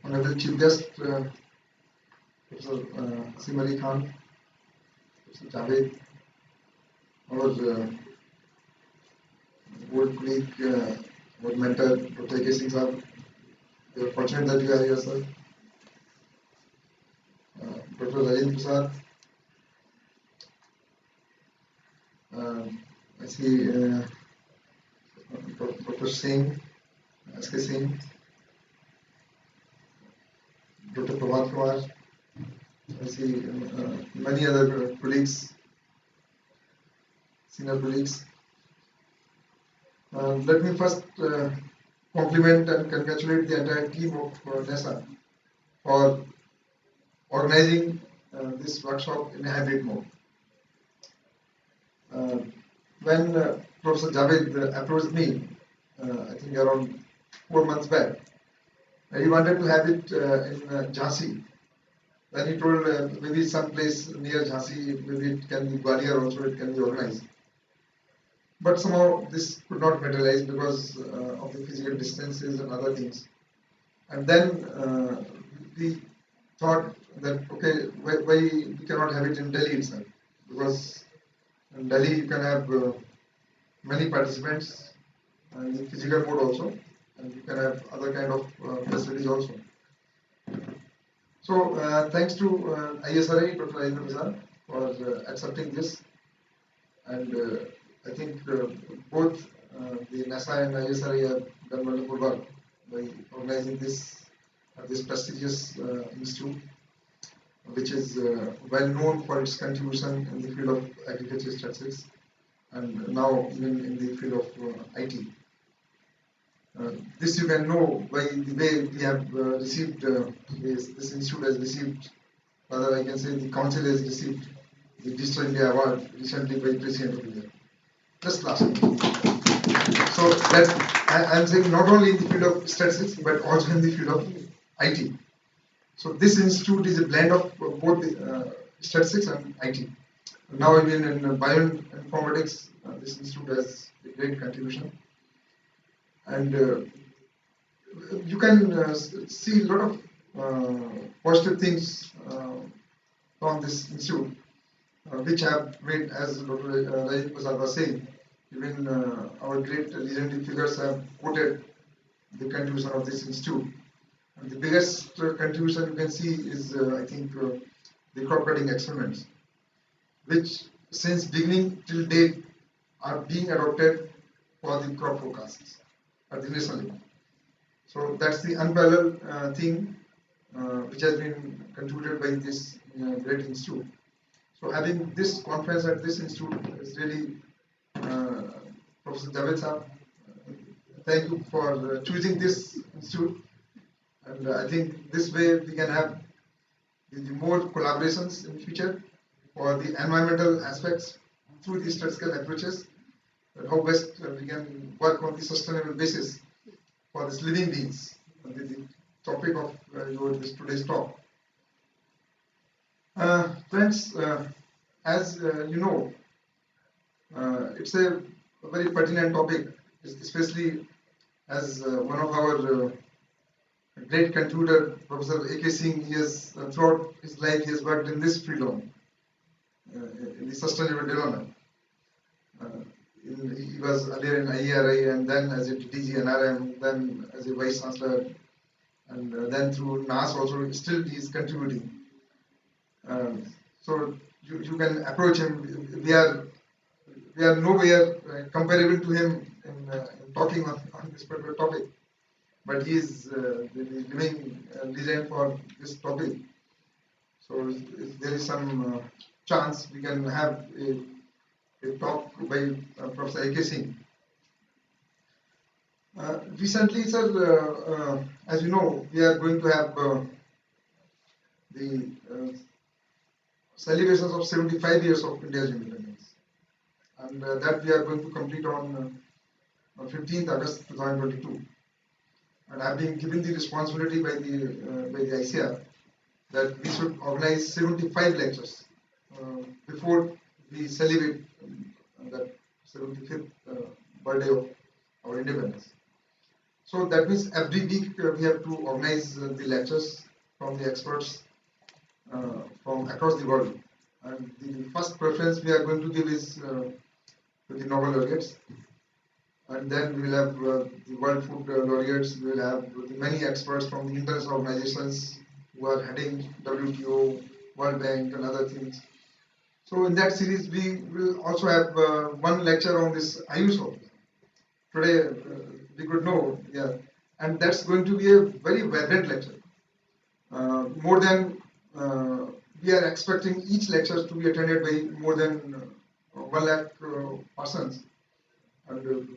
Honorable Chief Guest, Professor Asim Ali Khan, Professor Javed, our old colleague, old mentor, Dr. A.K. Singh Sahab. We are fortunate that you are here, sir. Dr. Rajendra Prasad. I see Dr. Singh, S.K. Singh, Dr. Prabhat Kumar. I see many other colleagues senior colleagues. Let me first compliment and congratulate the entire team of NESA for organizing this workshop in a hybrid mode. When Professor Javed approached me, I think around 4 months back, he wanted to have it in Jhansi. Then he told maybe some place near Jhansi, maybe it can be Gwalior also, it can be organized. But somehow this could not materialize because of the physical distances and other things. And then we thought that, okay, why we cannot have it in Delhi itself? Because in Delhi you can have many participants in the physical mode also, and you can have other kind of facilities also. So thanks to ISRI, Dr. Ayman Mizan, for accepting this, and I think both the NESA and ISRI have done wonderful work by organizing this prestigious institute, which is well known for its contribution in the field of agriculture statistics, and now even in the field of IT. This you can know by the way we have received, this institute has received, rather I can say the council has received the Digital India Award recently by President of India, just last week. So that I am saying not only in the field of statistics but also in the field of IT. So this institute is a blend of both the, statistics and IT. Now even in bioinformatics, this institute has a great contribution. And you can see a lot of positive things from this institute, which have made, as Dr. Rajiv Prasad was saying, even our great legendary figures have quoted the contribution of this institute. And the biggest contribution you can see is, I think, the crop cutting experiments, which since beginning till date are being adopted for the crop forecasts at the national level. So that's the unparalleled thing which has been contributed by this great institute. So having this conference at this institute is really, Professor Javed Sahab, thank you for choosing this institute, and I think this way we can have the more collaborations in future for the environmental aspects through the statistical approaches, and how best we can work on the sustainable basis for this living beings, the topic of this today's talk. Friends, as you know, it's a very pertinent topic, especially as one of our great contributor, Professor A.K. Singh, he has throughout his life he has worked in this field on, in the sustainable development. He was earlier in IERI and then as a DG NRM, then as a Vice Chancellor, and then through NAS also, still he is contributing. So you can approach him. We are nowhere comparable to him in talking on this particular topic, but he is the living legend for this topic. So if there is some chance, we can have a talk by Professor A.K. Singh. Recently, sir, as you know, we are going to have the celebrations of 75 years of India's independence, and that we are going to complete on 15th August 2022. And I have been given the responsibility by the ICR that we should organize 75 lectures before we celebrate that 75th birthday of our independence. So that means every week we have to organize the lectures from the experts from across the world. And the first preference we are going to give is to the Nobel laureates. And then we will have the World Food laureates, we will have many experts from the international organizations who are heading WTO, World Bank and other things. So in that series we will also have one lecture on this Ayush. Today we could know, yeah, and that's going to be a very vibrant lecture. More than we are expecting each lecture to be attended by more than 1 lakh persons. And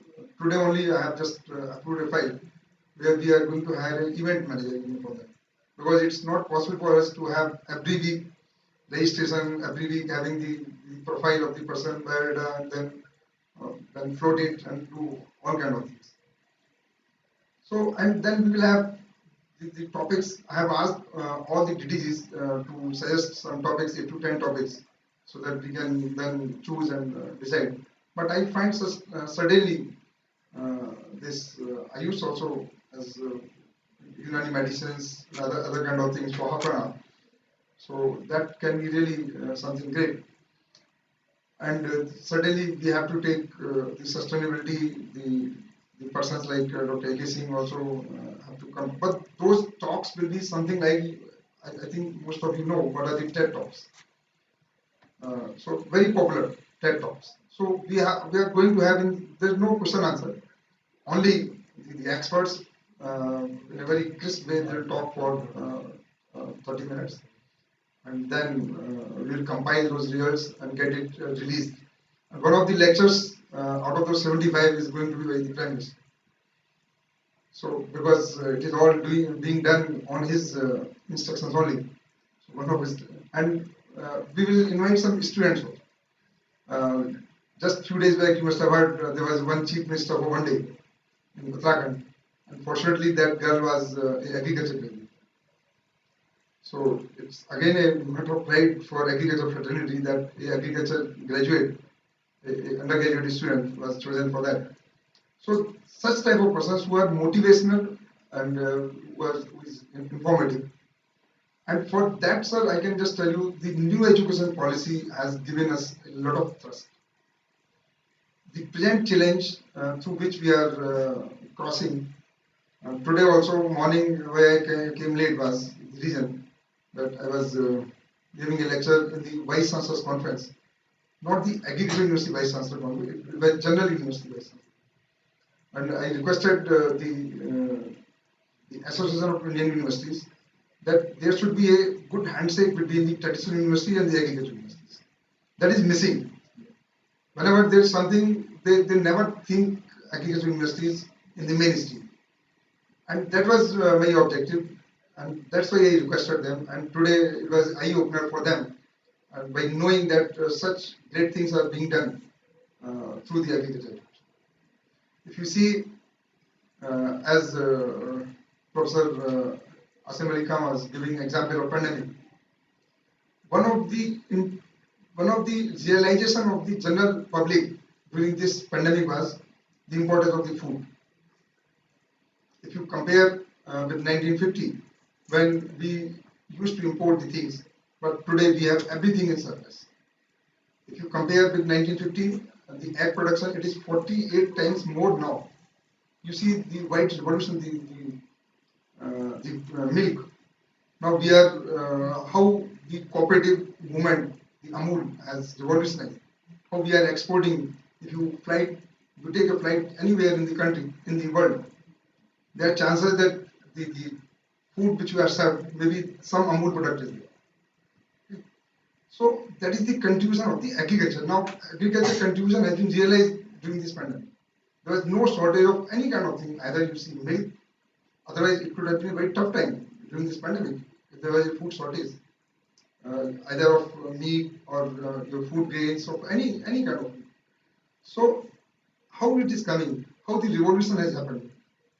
today only I have just approved a file where we are going to hire an event manager for that. Because it's not possible for us to have every week registration, every week having the profile of the person, biodata, and then float it and do all kind of things. So, and then we will have the topics. I have asked all the DDGs to suggest some topics, 8 to 10 topics, so that we can then choose and decide. But I find suddenly this Ayush also as Unani medicines, other kind of things for Hapana. So that can be really something great. And certainly we have to take the sustainability, the persons like Dr. A.K. Singh also have to come. But those talks will be something like, I think most of you know what are the TED Talks. So very popular TED Talks. So we are going to have, there's no question answer. Only the experts in a very crisp way they'll talk for 30 minutes. And then we'll compile those results and get it released. And one of the lectures out of those 75 is going to be by the Prime Minister. So because it is all being done on his instructions only. So one of his, and we will invite some students also. Just few days back, you must have heard there was one chief minister for one day in Uttarakhand. Unfortunately, that girl was an agriculture graduate. So it's again a matter of pride for agriculture fraternity that a agriculture graduate, a undergraduate student was chosen for that. So such type of persons who are motivational and who is informative. And for that, sir, I can just tell you the new education policy has given us a lot of thrust. The present challenge through which we are crossing. Today also morning where I came late was the reason that I was giving a lecture in the Vice Chancellor's Conference, not the Agricultural University Vice Chancellor Conference, it was General University Vice Chancellor. And I requested the Association of Indian Universities that there should be a good handshake between the traditional university and the agricultural universities. That is missing. Whenever there is something, they never think agricultural universities in the mainstream. And that was my objective. And that's why I requested them. And today it was eye-opener for them by knowing that such great things are being done through the agriculture. If you see, as Professor Asim Ali Khan was giving example of pandemic, one of the realization of the general public during this pandemic was the importance of the food. If you compare with 1950, when we used to import the things, but today we have everything in surplus. If you compare with 1950, the egg production, it is 48 times more now. You see the white revolution, the milk. Now we are, how the cooperative movement, the Amul has revolutionized. How we are exporting. If you take a flight anywhere in the country, in the world, there are chances that the food which you are served, maybe some Amul product is there. So that is the contribution of the agriculture. Now agriculture contribution has been realized during this pandemic. There was no shortage of any kind of thing, either you see milk, otherwise it could have been a very tough time during this pandemic if there was a food shortage, either of meat or your food grains or any kind of food. So how it is coming, how the revolution has happened,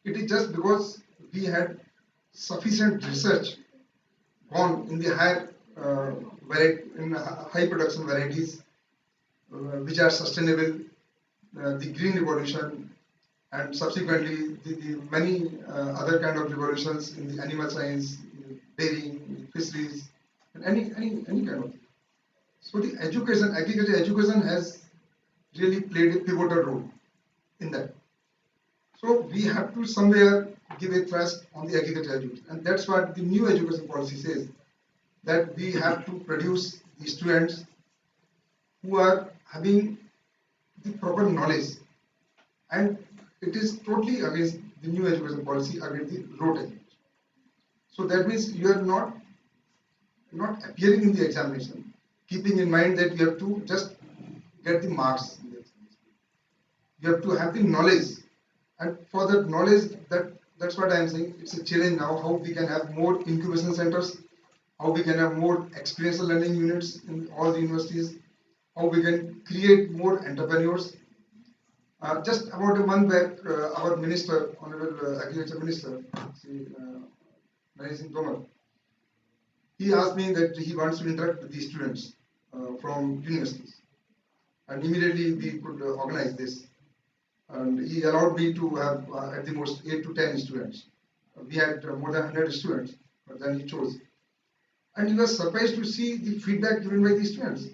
it is just because we had sufficient research gone in the higher high production varieties which are sustainable, the green revolution, and subsequently the many other kind of revolutions in the animal science, dairying, fisheries, and any kind of thing. So the education, agriculture education has really played a pivotal role in that. So we have to somewhere give a thrust on the agriculture education, and that's what the new education policy says, that we have to produce the students who are having the proper knowledge, and it is totally against the new education policy, against the rote education. So that means you are not appearing in the examination, keeping in mind that you have to just get the the marks. You have to have the knowledge, and for that knowledge, that's what I am saying. It's a challenge now. How we can have more incubation centers, how we can have more experiential learning units in all the universities, how we can create more entrepreneurs. Just about a month back, our minister, Honorable Agriculture Minister, Narendra Singh Tomar, he asked me that he wants to interact with the students from universities, and immediately we could organize this. And he allowed me to have at the most 8 to 10 students. We had more than 100 students, but then he chose. And he was surprised to see the feedback given by the students.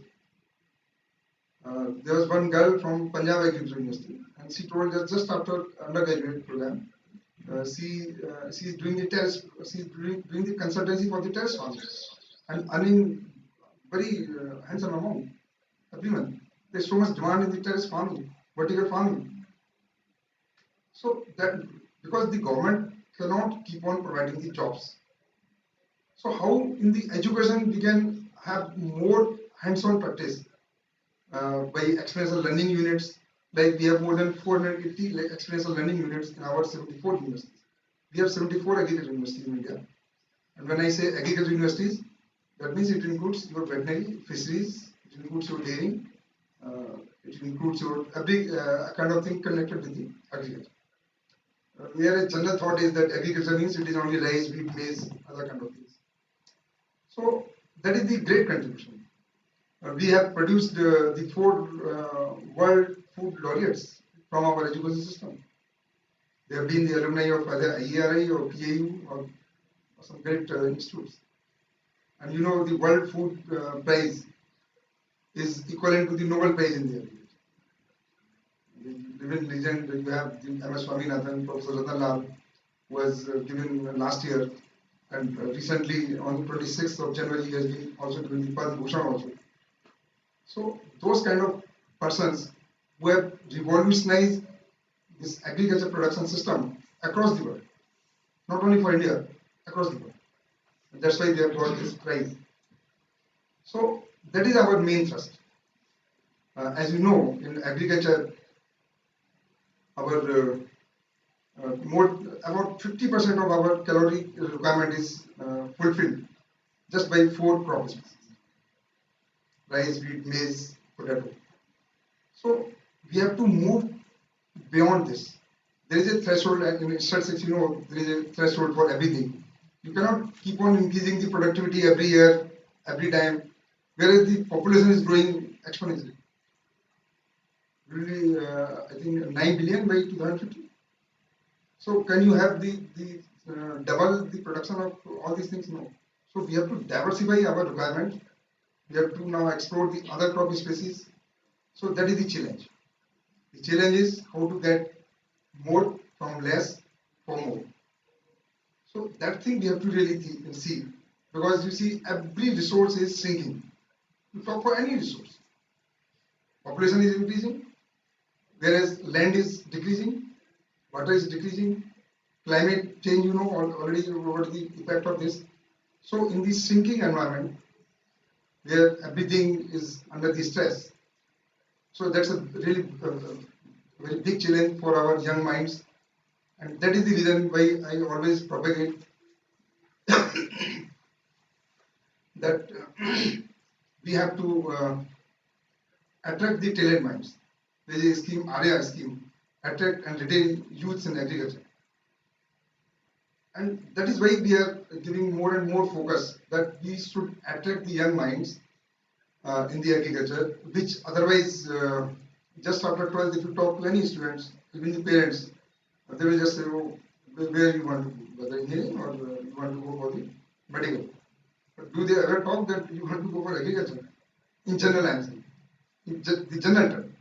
There was one girl from Punjab Agricultural University, and she told us just after undergraduate program, she is doing the test, she is doing the consultancy for the test farmers and earning very handsome amount every month. There's so much demand in the terrace farming, vertical farming. So that because the government cannot keep on providing the jobs. So how in the education we can have more hands-on practice by experiential learning units? Like we have more than 480 experiential learning units in our 74 universities. We have 74 agriculture universities in India. And when I say agriculture universities, that means it includes your veterinary, fisheries, it includes your dairying, it includes your every kind of thing connected with the agriculture. Where a general thought is that agriculture means it is only rice, wheat, maize, other kind of things. So that is the great contribution. We have produced the 4 world food laureates from our education system. They have been the alumni of either IERI or PAU or some great institutes. And you know the World Food Prize is equivalent to the Nobel Prize in the agriculture. The living legend, you have the MS Swaminathan, Professor Ratan Lal, who was given last year, and recently on 26th of January he has been also given the Padma Bhushan also. So those kind of persons who have revolutionized this agriculture production system across the world, not only for India, across the world. And that's why they have got this prize. So that is our main thrust. As you know, in agriculture, our about 50% of our calorie requirement is fulfilled just by 4 crop species: rice, wheat, maize, potato. So we have to move beyond this. There is a threshold, and in statistics, you know, there is a threshold for everything. You cannot keep on increasing the productivity every year, every time, whereas the population is growing exponentially. Really, I think 9 billion by 2050. So can you have the double the production of all these things? No. So we have to diversify our requirement. We have to now explore the other crop species. So that is the challenge. The challenge is how to get more from less for more. So that thing we have to really see, because you see every resource is shrinking. You talk for any resource. Population is increasing, whereas land is decreasing, water is decreasing, climate change, you know, already what the effect of this. So in this shrinking environment, where everything is under the stress, so that's a really very big challenge for our young minds, and that is the reason why I always propagate that we have to attract the talent minds. There is a scheme, ARIA scheme, attract and retain youths in agriculture. And that is why we are giving more and more focus that we should attract the young minds in the agriculture, which otherwise, just after 12th, if you talk to any students, even the parents, they will just say, oh, where you want to go, whether engineering or you want to go for the medical. But do they ever talk that you want to go for agriculture? In general, I am saying, in the general term.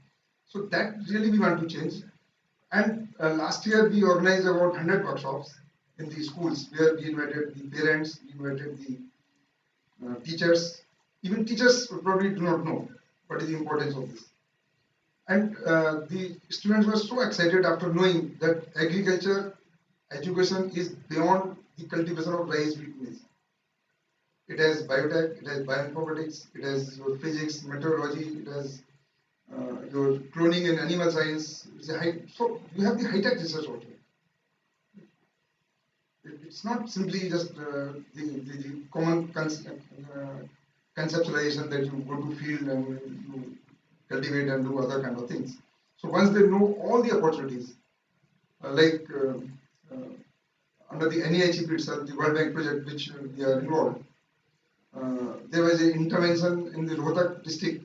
So that really we want to change. And last year we organized about 100 workshops in the schools where we invited the parents, we invited the teachers. Even teachers probably do not know what is the importance of this. And the students were so excited after knowing that agriculture education is beyond the cultivation of rice, wheat, maize. It has biotech, it has bioinformatics, it has physics, meteorology, it has cloning in animal science. So you have the high-tech research also. It's not simply just the common conceptualization that you go to field and you cultivate and do other kind of things. So once they know all the opportunities, under the NEICP itself, the World Bank project which we are involved, there was an intervention in the Rohtak district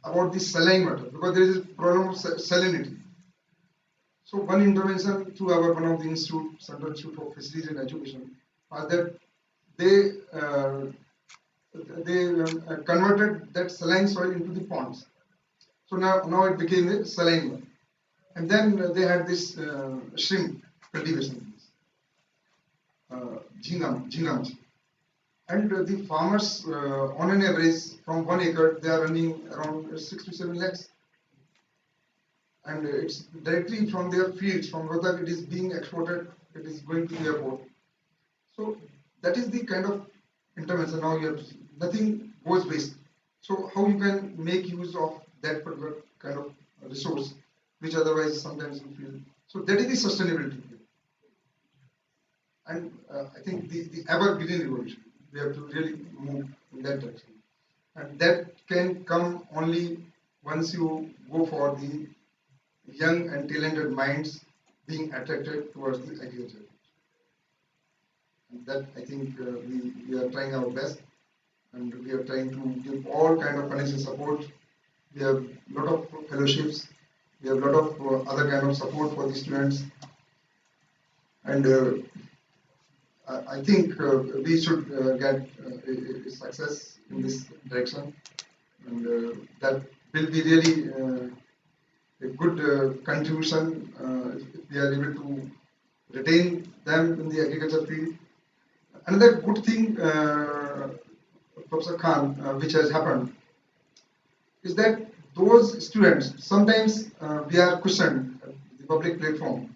about the saline water, because there is a problem of salinity. So one intervention through one of the institute, Central Institute for Fisheries and Education, that they converted that saline soil into the ponds. So now it became a saline one. And then they had this shrimp cultivation, jhingam. And the farmers, on an average, from 1 acre, they are running around 6 to 7 lakhs. And it's directly from their fields, from Rohtak, it is being exported, it is going to the airport. So that is the kind of intervention. Now you have nothing goes waste. So how you can make use of that particular kind of resource, which otherwise sometimes you feel. So that is the sustainability. And I think the ever-green revolution, we have to really move in that direction. And that can come only once you go for the young and talented minds being attracted towards the agriculture. And that I think we are trying our best, and we are trying to give all kind of financial support. We have a lot of fellowships, we have a lot of other kind of support for the students, and I think we should get a success in this direction, and that will be really a good contribution if we are able to retain them in the agriculture field. Another good thing, Professor Khan, which has happened, is that those students, sometimes we are questioned at the public platform,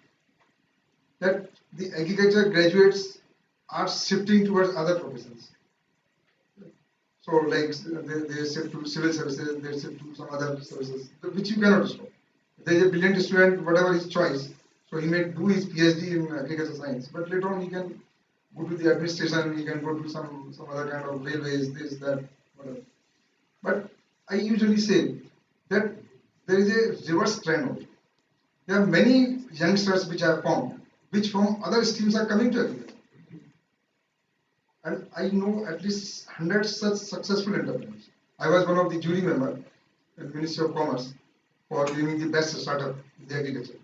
that the agriculture graduates are shifting towards other professions. So like they shift to civil services, they shift to some other services, which you cannot stop. If there is a brilliant student, whatever his choice, so he may do his PhD in agriculture science, but later on he can go to the administration, he can go to some other kind of railways, this, that, whatever. But I usually say that there is a reverse trend also. There are many youngsters which I have found, which from other streams are coming to agriculture. And I know at least 100 such successful entrepreneurs. I was one of the jury members in the Ministry of Commerce for giving the best startup in the agriculture.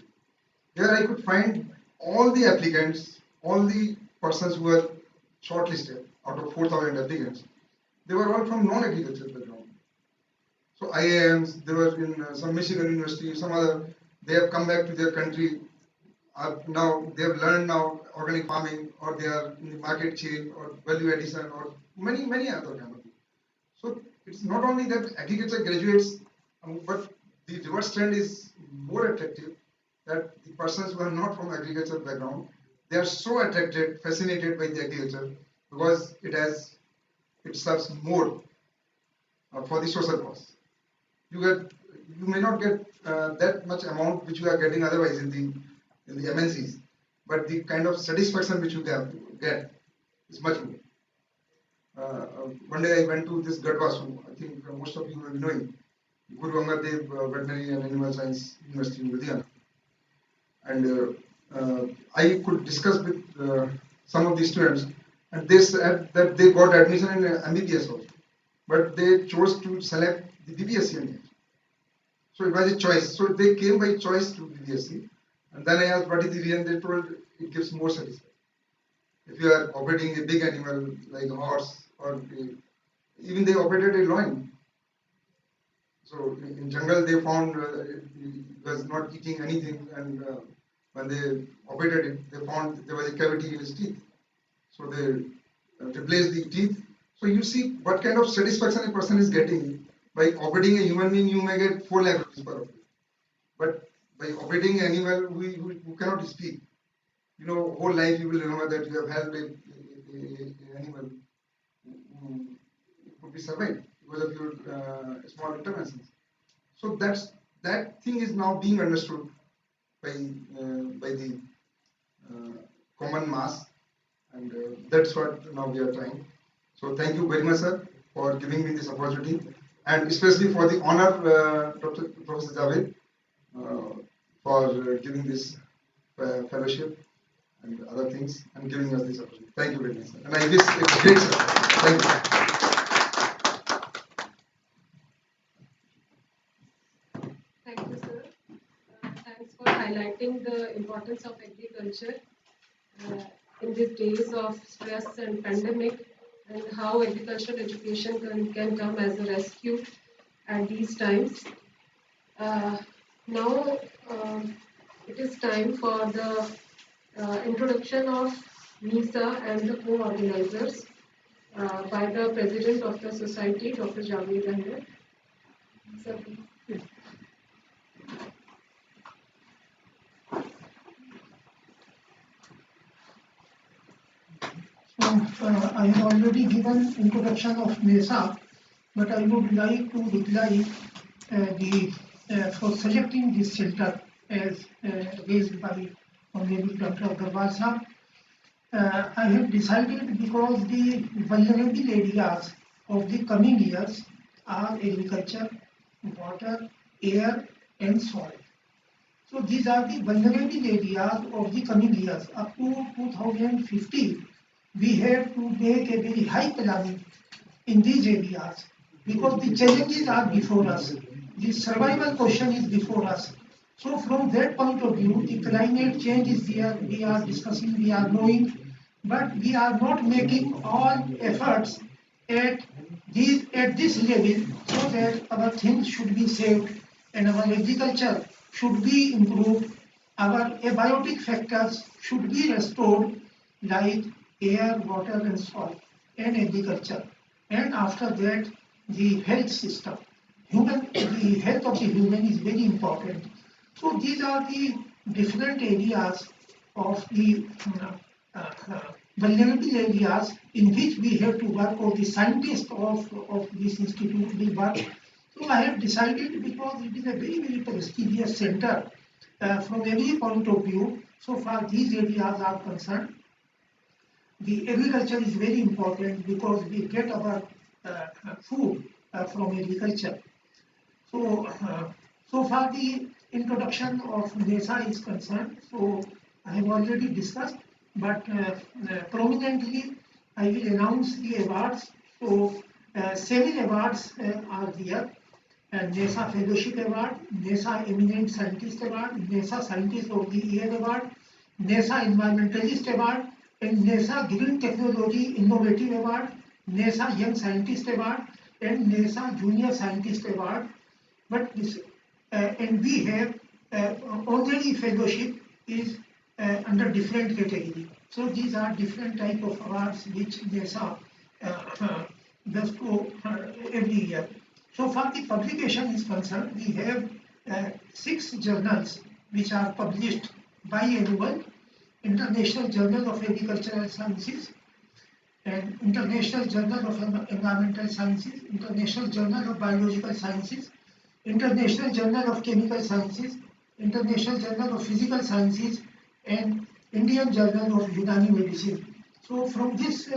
There I could find all the applicants, all the persons who were shortlisted out of 4,000 applicants. They were all from non-agricultural background. So IIMs, they were in some Michigan University, some other. They have come back to their country. Now they have learned now organic farming, or they are in the market chain, or value addition, or many other kind of things. So it's not only that agriculture graduates, but the reverse trend is more attractive. That the persons who are not from agriculture background, they are so attracted, fascinated by the agriculture because it serves more for the social cause. You may not get that much amount which you are getting otherwise in the MNCs, but the kind of satisfaction which you get is much more. One day I went to this Gadwasu, I think most of you will be knowing, Guru Angad Dev Veterinary and Animal Science University in Ludhiana. And I could discuss with some of the students, and they said that they got admission in MBBS also, but they chose to select the BBSc only. So it was a choice. So they came by choice to BBSc. And then I asked what is the reason. They told it gives more satisfaction. If you are operating a big animal like a horse, or even they operated a lion. So in jungle they found it was not eating anything, and when they operated it, they found there was a cavity in his teeth. So they replaced the teeth. So you see what kind of satisfaction a person is getting by operating a human being. You may get 4 lakh rupees per operator. But by operating an animal who cannot speak, whole life you will remember that you have helped an animal who could be survived because of your small interventions. So that thing is now being understood by the common mass, and that's what now we are trying. So thank you very much, sir, for giving me this opportunity, and especially for the honor, Dr. Professor Javed, for giving this fellowship and other things, and giving us this opportunity. Thank you very much, sir. And I wish it's great, sir. Thank you. Thank you, sir. Thanks for highlighting the importance of agriculture in these days of stress and pandemic, and how agricultural education can come as a rescue at these times. Now it is time for the introduction of NESA and the co-organizers by the President of the Society, Dr. Javed Ahmed. Sir, please. I have already given introduction of NESA, but I would like to reply for selecting this center as raised by Honorable Dr. Agarwal Sahab. I have decided because the vulnerable areas of the coming years are agriculture, water, air and soil. So these are the vulnerable areas of the coming years. Up to 2050, we have to make a very high planning in these areas because the challenges are before us. The survival question is before us. So from that point of view, the climate change is there, we are discussing, we are knowing, but we are not making all efforts at this level so that our things should be saved and our agriculture should be improved, our abiotic factors should be restored like air, water and soil and agriculture. And after that, the health system. The health of the human is very important. So these are the different areas of the vulnerable areas in which we have to work, or the scientists of this institute will work. So I have decided, because it is a very, very prestigious center from every point of view, so far these areas are concerned. The agriculture is very important because we get our food from agriculture. So far the introduction of NESA is concerned, so I have already discussed, but prominently I will announce the awards. So 7 awards are there. NESA Fellowship Award, NESA Eminent Scientist Award, NESA Scientist of the Year Award, NESA Environmentalist Award, and NESA Green Technology Innovative Award, NESA Young Scientist Award, and NESA Junior Scientist Award. But this, and we have honorary fellowship is under different category. So these are different type of awards which NESA does to every year. So far the publication is concerned, we have 6 journals which are published biannual: International Journal of Agricultural Sciences, and International Journal of Environmental Sciences, International Journal of Biological Sciences, International Journal of Chemical Sciences, International Journal of Physical Sciences, and Indian Journal of Unani Medicine. So from this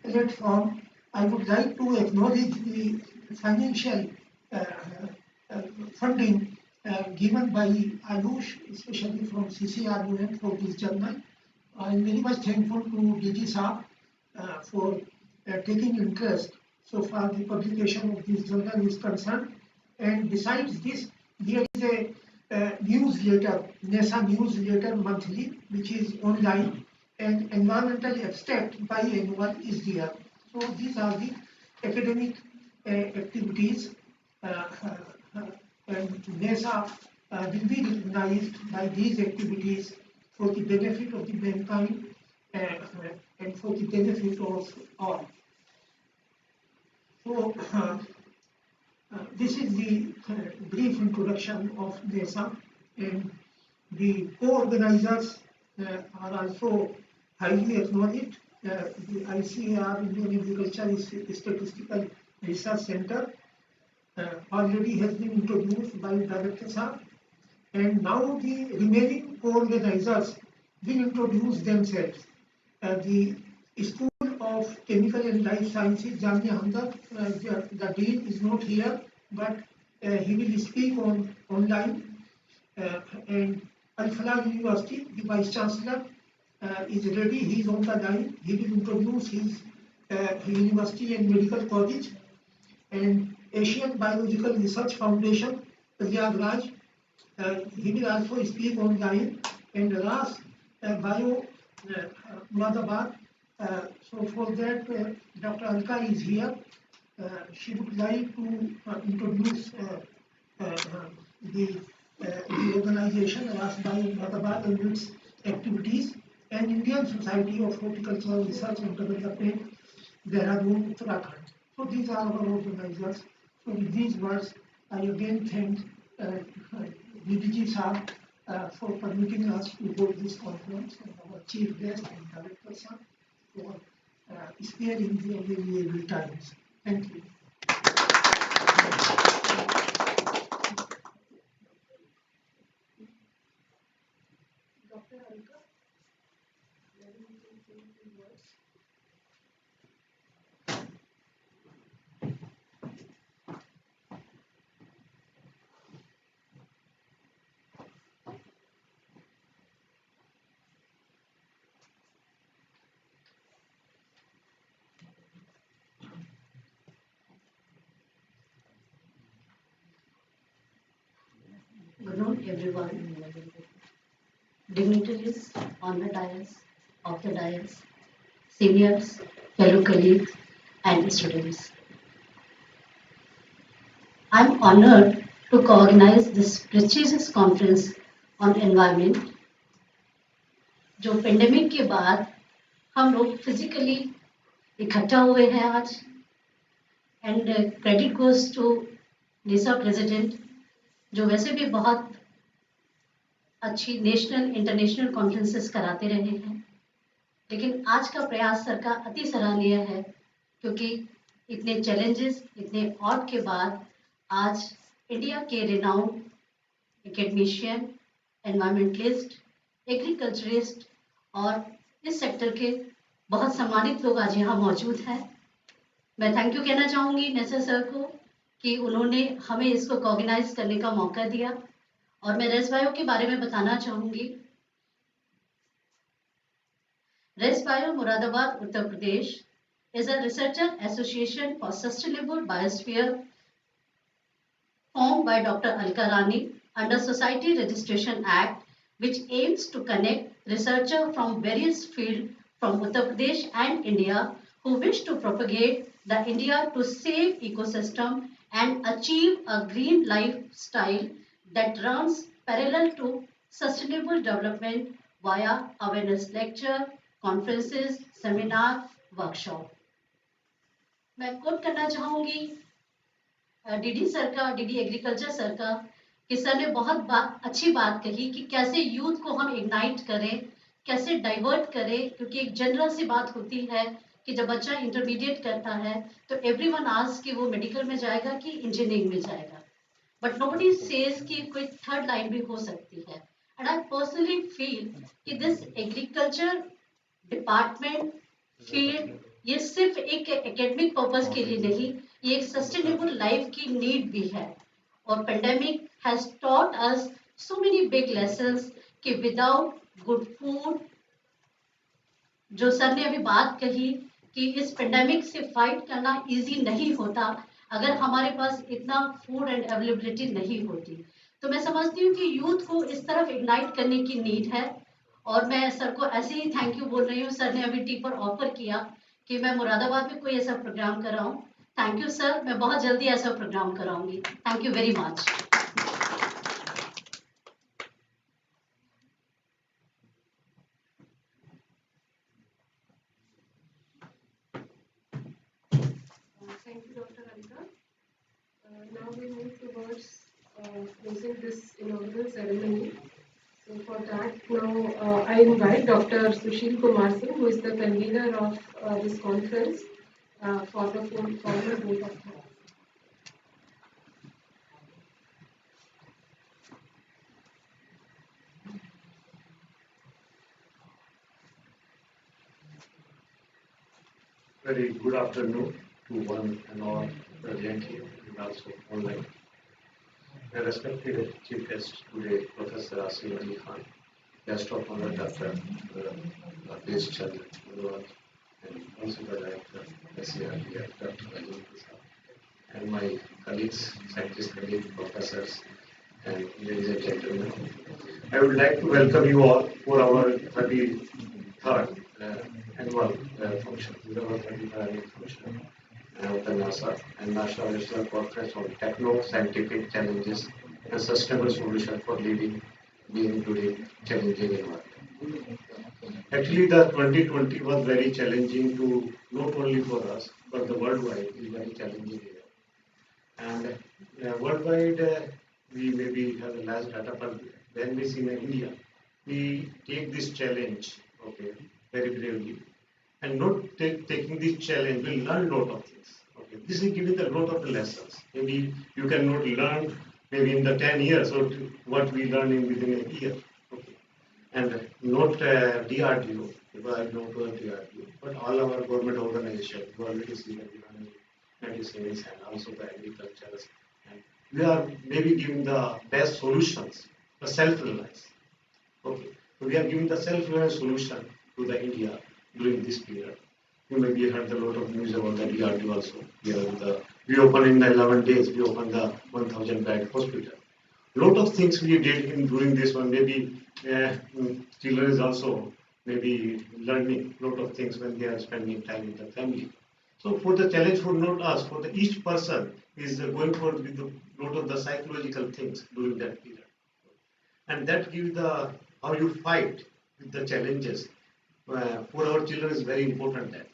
platform, I would like to acknowledge the financial funding given by Ayush, especially from CCRUN for this journal. I am very much thankful to DG Saab for taking interest so far the publication of this journal is concerned. And besides this, there is a newsletter, NESA newsletter monthly, which is online, and environmental abstract biannual is there. So these are the academic activities, and NESA will be recognized by these activities for the benefit of the mankind and for the benefit of all. So this is the brief introduction of NESA, and the co-organizers are also highly acknowledged. The ICAR, Indian Agriculture Statistical Research Center, already has been introduced by Director Saab, and now the remaining co-organizers will introduce themselves. The School of Chemical and Life Sciences, Jamia Hamdard, the dean is not here, but he will speak online. And Al Falah University, the Vice Chancellor, is ready. He is on the line. He will introduce his university and medical college. And Asian Biological Research Foundation, Prayagraj, he will also speak online. And Ras Bio Muradabad. So for that, Dr. Alka is here. She would like to introduce the organization Ras Bio Muradabad and its activities, and Indian Society of Horticultural Research and Development, Dehradun, Uttarakhand. So these are our organizers. So with these words, I again thank DDG Saab for permitting us to hold this conference, and our chief guest and director Saab for sparing the available times. Thank you. Dr. Alka, let me take a few words. Good noon, everyone. Dignitaries on the dais, off the dais, seniors, fellow colleagues, and students. I'm honored to co-organize this prestigious conference on environment, जो pandemic के बाद हम लोग physically इकट्ठा हुए हैं आज, and credit goes to NESA president, जो वैसे भी बहुत अच्छी नेशनल इंटरनेशनल कॉन्फ्रेंसेस कराते रहे हैं, लेकिन आज का प्रयास सर का अति सराहनीय है, क्योंकि इतने चैलेंजेस, इतने ऑड के बाद आज इंडिया के रिनाउंड एकेडमिशियन, एनवायरमेंटलिस्ट, एग्रीकल्चरिस्ट और इस सेक्टर के बहुत सम्मानित लोग आज यहाँ मौजूद हैं। मैं थैंक यू कहना चाहूँगी नेसा सर को कि उन्होंने हमें इसको ऑर्गेनाइज करने का मौका दिया, और मैं रेस बायो के बारे में बताना चाहूँगी। रेस बायो Moradabad, Uttar Pradesh is a researcher association for sustainable biosphere formed by Dr. Alka Rani under Society Registration Act, which aims to connect researchers from various fields from Uttar Pradesh and India who wish to propagate the India to save ecosystem and achieve a green lifestyle that runs parallel to sustainable development via awareness lecture, conferences, seminar, workshop. मैं coat करना चाहूँगी DD sir का, DD agriculture sir का, कि sir ने बहुत अच्छी बात कही कि कैसे यूथ को हम इग्नाइट करें, कैसे डाइवर्ट करें, क्योंकि एक जनरल सी बात होती है कि जब बच्चा इंटरमीडिएट करता है तो एवरीवन आस्क्स कि वो मेडिकल में जाएगा कि इंजीनियरिंग में जाएगा, बट नोबडी सेज कि कोई थर्ड लाइन भी हो सकती है। एंड आई पर्सनली फील कि दिस एग्रीकल्चर डिपार्टमेंट फील्ड ये सिर्फ एक एकेडमिक पर्पस के लिए नहीं, ये एक सस्टेनेबल लाइफ की नीड भी है। और pandemic has taught us so many big lessons कि विदाउट गुड फूड, जो सर ने अभी बात कही कि इस पेंडेमिक से फाइट करना इजी नहीं होता अगर हमारे पास इतना फूड एंड अवेलेबिलिटी नहीं होती। तो मैं समझती हूँ कि यूथ को इस तरफ इग्नाइट करने की नीड है, और मैं सर को ऐसे ही थैंक यू बोल रही हूँ। सर ने अभी टी पर ऑफर किया कि मैं मुरादाबाद में कोई ऐसा प्रोग्राम कराऊं। थैंक यू सर, मैं बहुत जल्दी ऐसा प्रोग्राम कराऊंगी। Thank you very much. Thank you, Dr. Alka. Now we move towards closing this inaugural ceremony. So for that, now I invite Dr. Sushil Kumar Singh, who is the convener of this conference, for the formal vote of thanks. Very good afternoon to one and all present here and also online. My respected chief guest today, Professor Asim Ali Khan, guest of honor Dr. Rakesh Chandra Mulwal, and also the director, NESA, Dr. Rajendra Prasad, and my colleagues, scientist colleagues, professors, and ladies and gentlemen. I would like to welcome you all for our 33rd annual function, our 33rd annual function of the NASA and National National Conference on Techno-Scientific Challenges and Sustainable Solutions for Living being today challenging environment. Actually, the 2020 was very challenging to not only for us, but the worldwide is very challenging year. And worldwide, we maybe have a less data, but when we see in India, we take this challenge, okay, very bravely, and not taking this challenge, we learn a lot of things. Okay, this is giving a lot of lessons. Maybe you cannot learn maybe in the 10 years or what we learn in within a year. Okay, and not DRDO, because I don't know DRDO, but all our government organizations who are really seeing medicines and also the agriculture, and we are maybe giving the best solutions, the self-reliance. Okay, so we are giving the self-reliance solution to the India during this period. You maybe heard a lot of news about the DRDO also. We opened in the 11 days, we opened the 1,000 bed hospital. Lot of things we did in during this one. Maybe children is also maybe learning lot of things when they are spending time with the family. So for the challenge for not us, for the each person is going for with the lot of the psychological things during that period, and that gives the how you fight with the challenges. For our children is very important that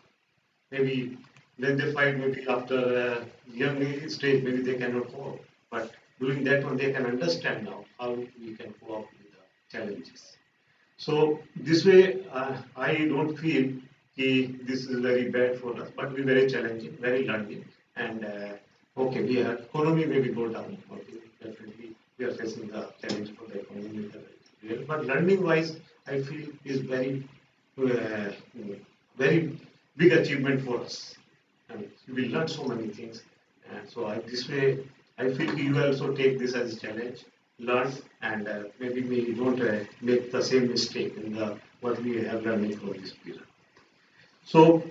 maybe when they fight, maybe after young stage, maybe they cannot cope, but during that one they can understand now how we can cope with the challenges. So this way, I don't feel this is very bad for us, but we very challenging, very learning, and okay, we have economy maybe go down. Okay, definitely we are facing the challenge for the economy, but learning wise, I feel is very very big achievement for us, and we learn so many things. So this way, I feel you also take this as a challenge, learn, and maybe we don't make the same mistake in the what we have learning from this period. So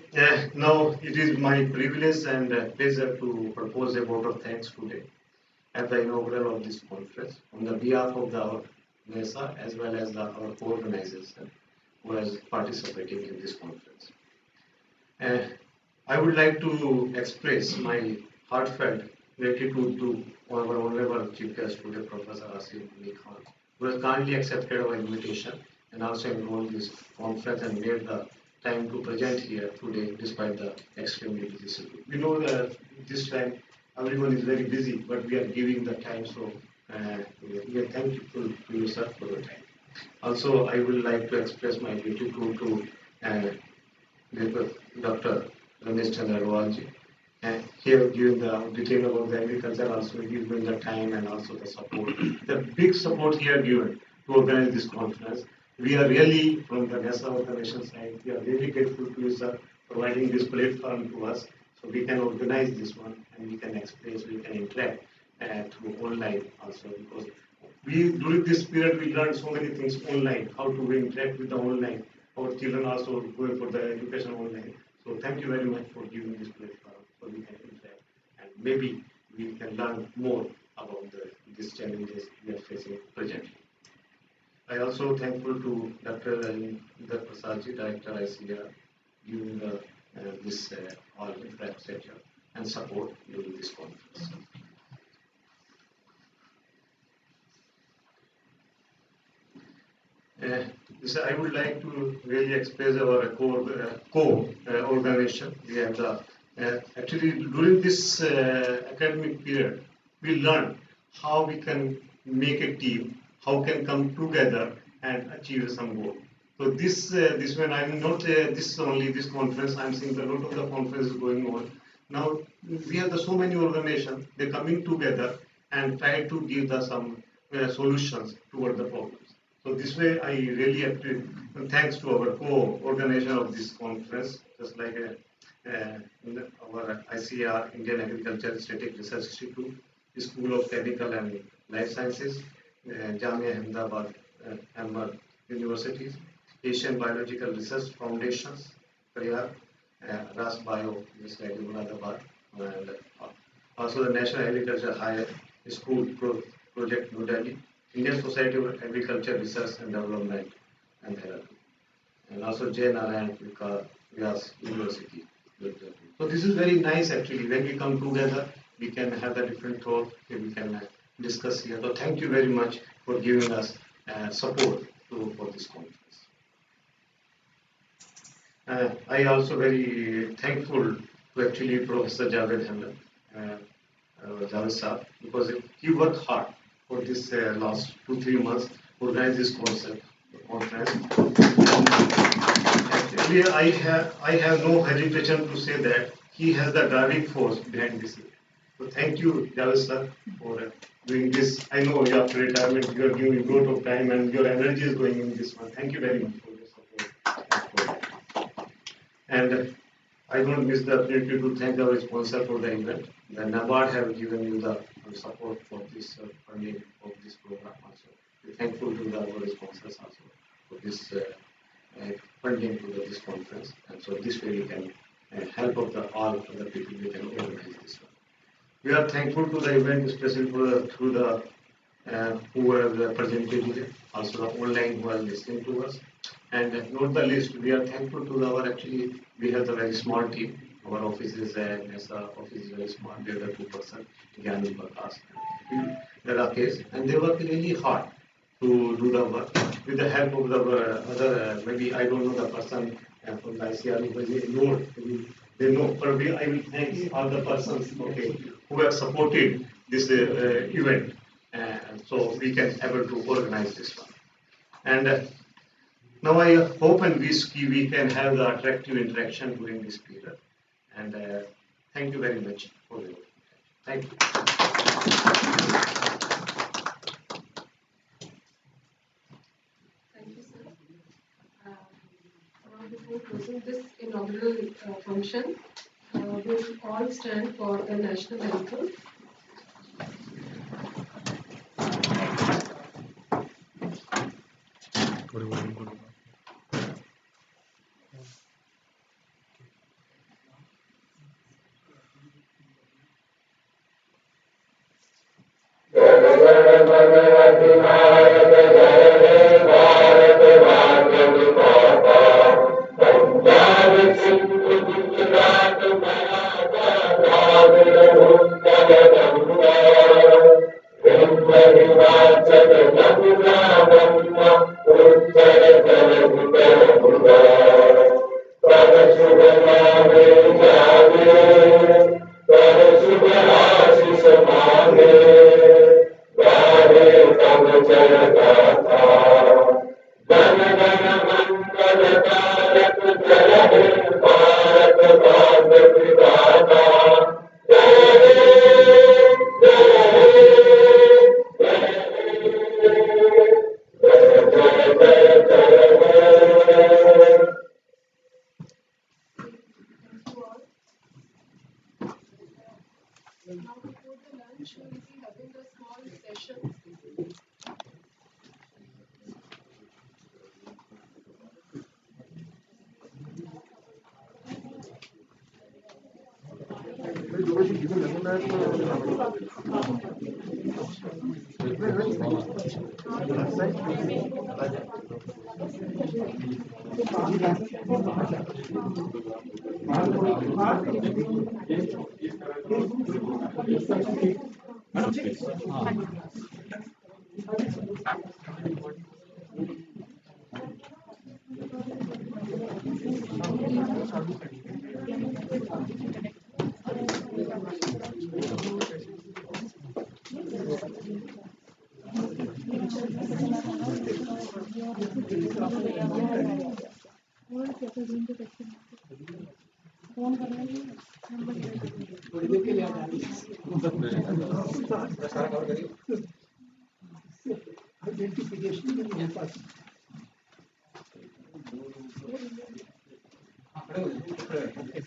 now it is my privilege and pleasure to propose a vote of thanks today at the inaugural of this conference on the behalf of the NESA as well as our co-organization who is participating in this conference. I would like to express my heartfelt gratitude to our honorable chief guest today, Professor Asim Ali Khan, who has kindly accepted our invitation and also enrolled this conference and made the time to present here today despite the extremely busy schedule. We know that this time everyone is very busy, but we are giving the time, so we are thankful to you, sir, for the time. Also, I would like to express my gratitude to Dr. Ramesh Chandra Mulwal, here giving the detail about the agriculture, also giving the time and also the support. The big support here given to organize this conference. We are really, from the NESA organization side, we are really grateful to you, sir, providing this platform to us so we can organize this one and we can express, we can interact through online also, because during this period we learned so many things online, how to interact with the online. Our children also going for the education online. So thank you very much for giving this platform so we can interact and maybe we can learn more about these challenges we are facing presently. I also thankful to Dr. Rajendra Prasad, Director ICR, giving this all infrastructure and support during this conference. I would like to really express our co-organization. We have the actually during this academic period, we learn how we can make a team, how can come together and achieve some goal. So this when I'm not this only this conference, I'm seeing a lot of the conferences going on. Now we have so many organizations, they're coming together and try to give some solutions toward the problems. So this way, I really have to thanks to our co-organization of this conference, just like our ICR, Indian Agriculture Static Research Institute, School of Technical and Life Sciences, Jamia Ahmedabad, Ahmed Universities, Asian Biological Research Foundations, Prayag, Ras Bio, this like Ahmedabad, and also the National Agriculture Higher School Project New Delhi, Indian Society of Agriculture Research and Development and Therapy, and also J. Narayan Vyas University. So this is very nice actually. When we come together, we can have a different talk, we can discuss here. So thank you very much for giving us support for this conference. I also very thankful to actually Professor Javed Hamdan, Javed Saab, because he worked hard for this last 2-3 months to organize this conference. Actually, I have no hesitation to say that he has the driving force behind this. So thank you, Javed sir, for doing this. I know after retirement you are giving a lot of time and your energy is going in this one. Thank you very much for your support. And I don't miss the opportunity to thank our sponsor for the event. The NABARD have given you the support for this funding of this program also. We're thankful to our sponsors also for this funding to this conference. And so this way we can help of all other people we can organize this one. We are thankful to the event, especially through the who have presented here, also the online who are listening to us. And not the least, we are thankful to our actually, we have a very small team. Our office is NESA office is very small. We are the 2 person, Gyanu Prakash, Rakesh, and they work really hard to do the work with the help of the other. Maybe I don't know the person from the ICR who they know, but I will thank all the persons who have supported this event, so we can able to organize this one. And now I hope and wish we can have the attractive interaction during this period. And thank you very much for your attention. Thank you. Thank you, sir. Now before closing this inaugural function, we'll all stand for the national anthem. Now before the lunch, we'll be having a small session. Identification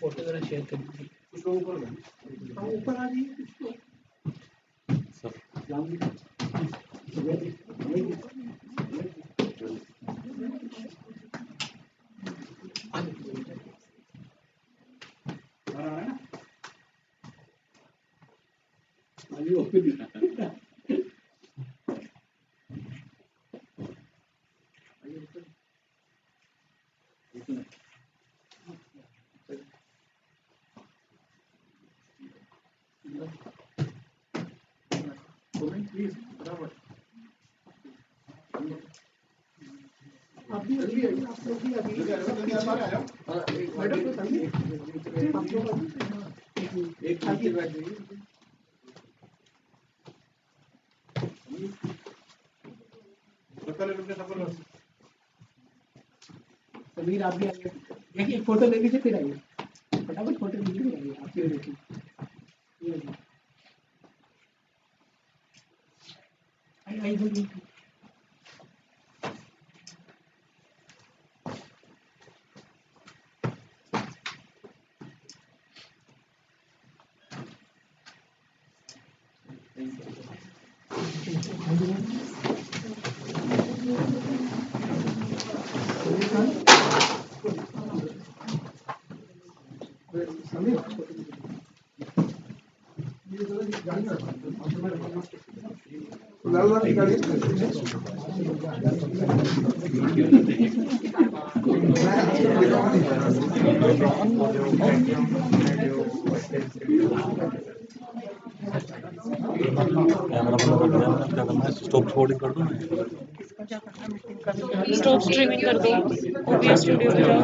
photo जरा share कर दीजिए। ऊपर आ जाइए समीर, आप भी आइए, एक photo ले लीजिए फिर आइए, फटाफट फोटो लीजिए फिर आइए, आप फिर देखिए। आइए कैमरा बंद कर दिया मैंने, क्या करना है? स्टॉप रिकॉर्डिंग कर दूं? स्टॉप स्ट्रीमिंग कर दो, OBS स्टूडियो पे जाओ।